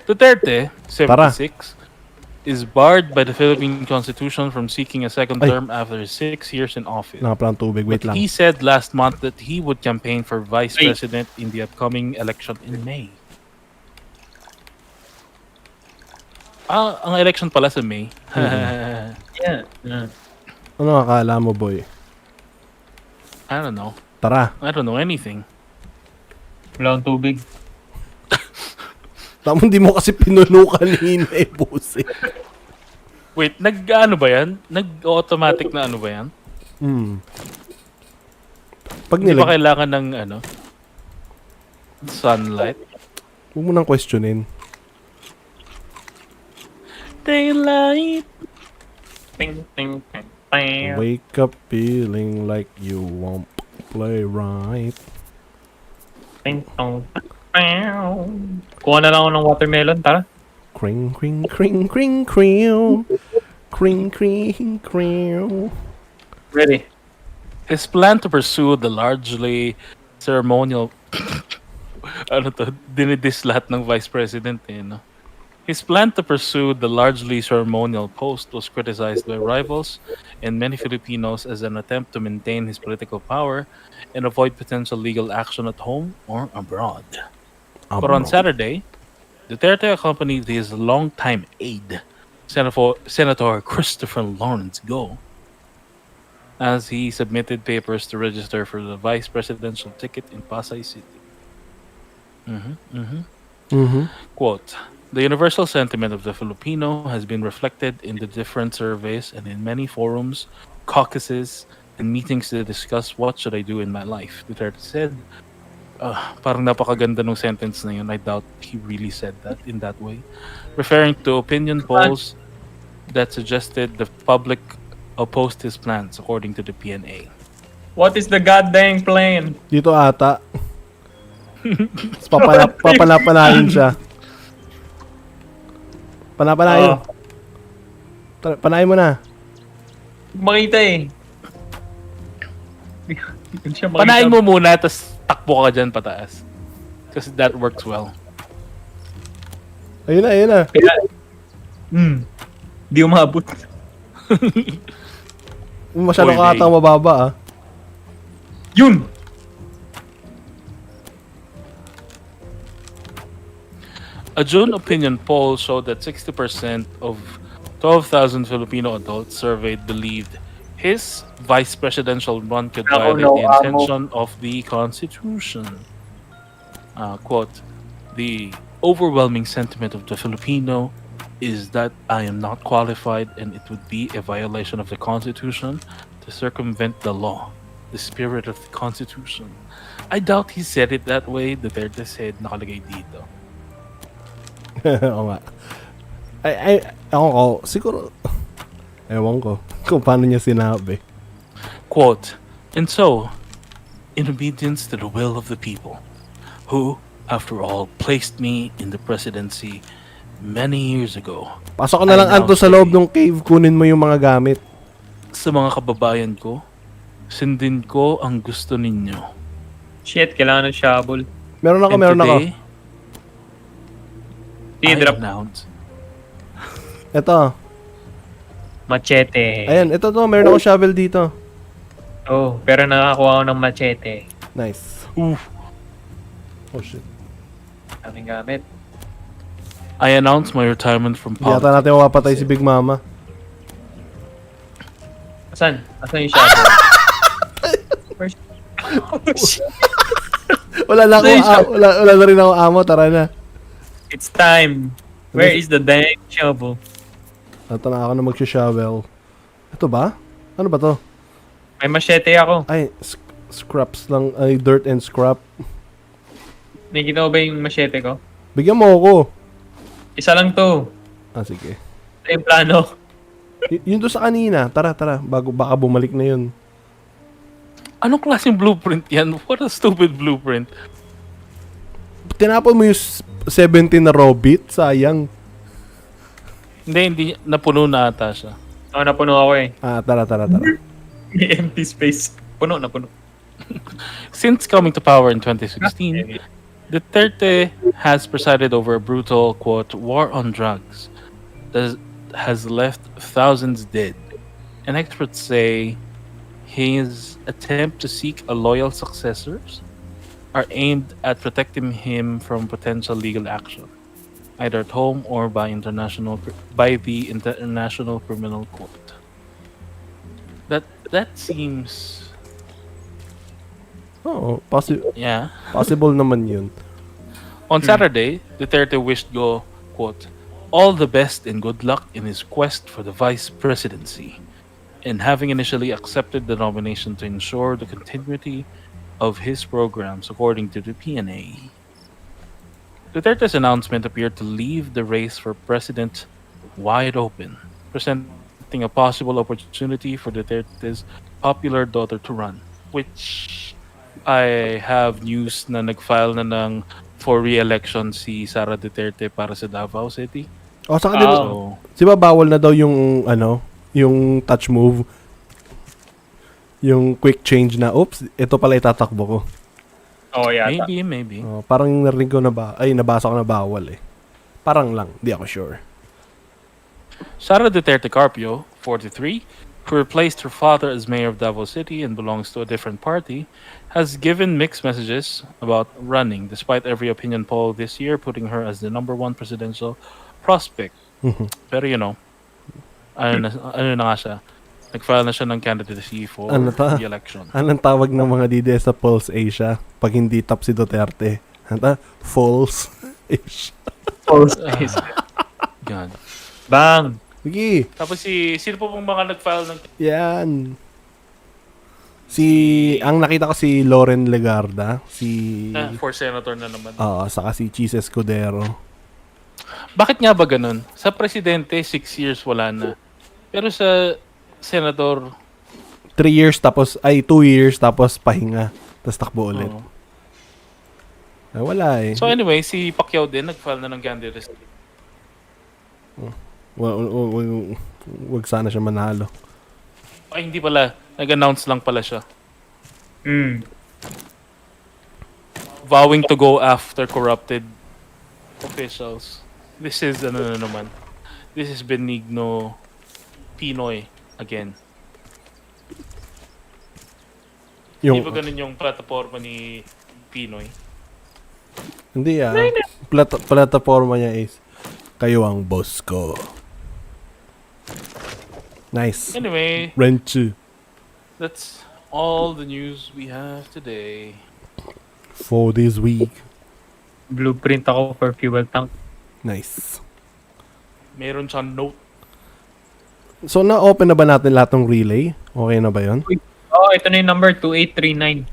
Duterte, 76, is barred by the Philippine Constitution from seeking a second Ay. term after 6 years in office. Nakapalang tubig. Wait But lang. he said last month that he would campaign for vice Ay. president in the upcoming election in May. Ang election pala sa May. Yeah. Ano akala mo, boy? I don't know. Tara. I don't know anything. Wala akong tubig. Tama, hindi mo kasi pinuno kanina eh, busi. Wait, nag-ano ba yan? Nag-automatic na ano ba yan? Pag Hindi ba nilag... kailangan ng ano? Sunlight? Huwag mo nang questionin. Daylight! Ting, ting, ting, ting. Wake up feeling like you won't play right. Ting, tong, pow. Kuha na lang ako ng watermelon, tara. Kring, kring, kring, kring, kring. Kring, kring, kring. Ready. His plan to pursue the largely ceremonial ano to, dinidis lahat ng vice president eh, no? His plan to pursue the largely ceremonial post was criticized by rivals and many Filipinos as an attempt to maintain his political power and avoid potential legal action at home or abroad. But on Saturday, Duterte accompanied his longtime aide, Senator Christopher Lawrence Go, as he submitted papers to register for the vice presidential ticket in Pasay City. Quote, the universal sentiment of the Filipino has been reflected in the different surveys and in many forums, caucuses, and meetings to discuss what should I do in my life, Duterte said. Parang napakaganda ng sentence na yun. I doubt he really said that in that way. Referring to opinion polls that suggested the public opposed his plans, according to the PNA. What is the goddamn plan? Dito ata. Tapos papalapanayin siya. Panapanayin. Tara, panayin mo na. Makita eh. Hindi siya makita. Panain mo muna, tas takbo ka dyan pataas. Because that works well. Ayun na. Di umabot. Masyado Oy, ka atang mababa ah. Yun! A June opinion poll showed that 60% of 12,000 Filipino adults surveyed believed his vice presidential run could violate the intention of the Constitution. Quote, the overwhelming sentiment of the Filipino is that I am not qualified and it would be a violation of the Constitution to circumvent the law, the spirit of the Constitution. I doubt he said it that way. Duterte said nakalagay dito. Oo nga. Ako siguro, ewan ko kung paano niya sinabi. Quote, and so, in obedience to the will of the people, who, after all, placed me in the presidency many years ago. Pasok ka na lang I now Anto sa loob say, ng cave, kunin mo yung mga gamit. Sa mga kababayan ko, sundin ko ang gusto ninyo. Shit, kailangan ng shovel. Meron ako. Today, I T-drop. announce Ito. Machete. Ayan, ito to. Meron ako shovel dito. Oh, pero nakakuha ako ng machete. Nice. Oof. Oh shit. Aming gamit. I announce my retirement from Hindi yata politics. natin mapatay si Big Mama. Asan? Asan yung shovel? Where's... Oh, shit. Wala na wala na rin ako amo. Tara na. It's time. Where is the dang shovel? Ito na ako na magsha-shovel. Ito ba? Ano ba to? May machete ako. Ay, scraps lang. Ay, dirt and scrap. Nakikita mo ba yung machete ko? Bigyan mo ako. Isa lang to. Ah, sige. Ito yung plano. Yun doon sa kanina. Tara. Bago baka bumalik na yun. Anong klaseng blueprint yan? What a stupid blueprint. Tinapon mo yung 17 na raw bit. Sayang. Hindi. Napuno na ata siya. Oo, napuno ako eh. Ah, tara. May empty space. Puno na puno. Since coming to power in 2016, Duterte has presided over a brutal, quote, war on drugs that has left thousands dead. And experts say his attempt to seek a loyal successors are aimed at protecting him from potential legal action, either at home or by the International Criminal Court. That seems, Oo, yeah. possible naman yun. On Saturday, Duterte wished Go, quote, all the best and good luck in his quest for the vice presidency, and having initially accepted the nomination to ensure the continuity of his programs according to the PNA. Duterte's announcement appeared to leave the race for president wide open, presenting a possible opportunity for Duterte's popular daughter to run, which I have news na nag-file na ng for re-election si Sara Duterte para sa Davao City. O, saka din, So, di ba bawal na daw yung, yung touch move? Yung quick change na, oops, ito pala itatakbo ko. Oo, yata. maybe. Oh, parang narinig ko nabasa ko na bawal eh. Parang lang, di ako sure. Sara Duterte Carpio, 43, who replaced her father as mayor of Davao City and belongs to a different party, has given mixed messages about running, despite every opinion poll this year putting her as the #1 presidential prospect. Pero ano na nga siya, nag-file na siya ng candidacy for the election. Anong tawag ng mga DDS sa Pulse Asia pag hindi top si Duterte? False Asia. False Yan. Bang! Sige, Tapos sino po pong mga nag-file ng... yan. Ang nakita ko si Loren Legarda, for senator na naman. saka si Cheese Escudero. Bakit nga ba ganun? Sa presidente, 6 years wala na. Pero sa senador... 2 years tapos pahinga. Tapos takbo ulit. Oo. Wala eh. So anyway, si Pacquiao din nag-file na ng candidacy. Wag sana siya manalo. Ay, hindi pala. Nag-announce lang pala siya. Vowing to go after corrupted officials. This is, naman. This is Benigno Pinoy again. Hindi ba ganun yung plataforma ni Pinoy? Hindi plataforma niya is kayo ang boss ko. Nice. Anyway, Renchu. that's all the news we have today. For this week. Blueprint ako for fuel tank. Nice. Meron siyang note. So, na-open na ba natin lahat ng relay? Okay na ba yun? Ito na yung number 2839.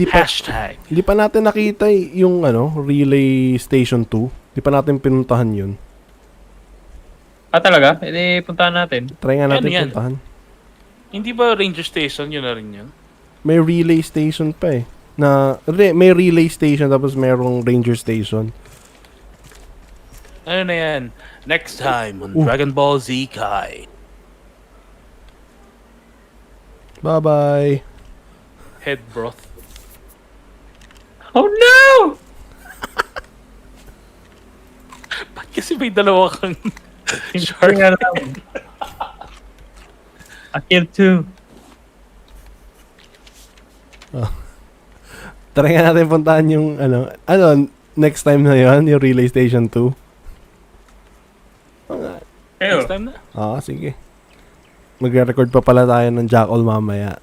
Hashtag. Hindi pa natin nakita yung relay station 2. Hindi pa natin pinuntahan yun. Talaga? Puntahan natin. Try nga natin Yan. puntahan. Hindi ba ranger station? Yun na rin yun. May relay station pa eh. May relay station tapos merong ranger station. Ano na yan? Next time on Dragon Ball Z Kai. Bye-bye. Head broth. Oh no! Ba't kasi may dalawa kang Shark. I killed 2. Try nga natin puntahan yung next time na yun, yung relay station 2. Next time na. Sige. Magre-record pa pala tayo ng Jackal mamaya.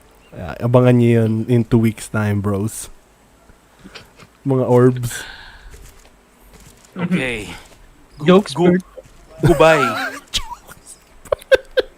Abangan nyo yun in 2 weeks time, bros. Mga orbs. Okay. Jokes. Goodbye.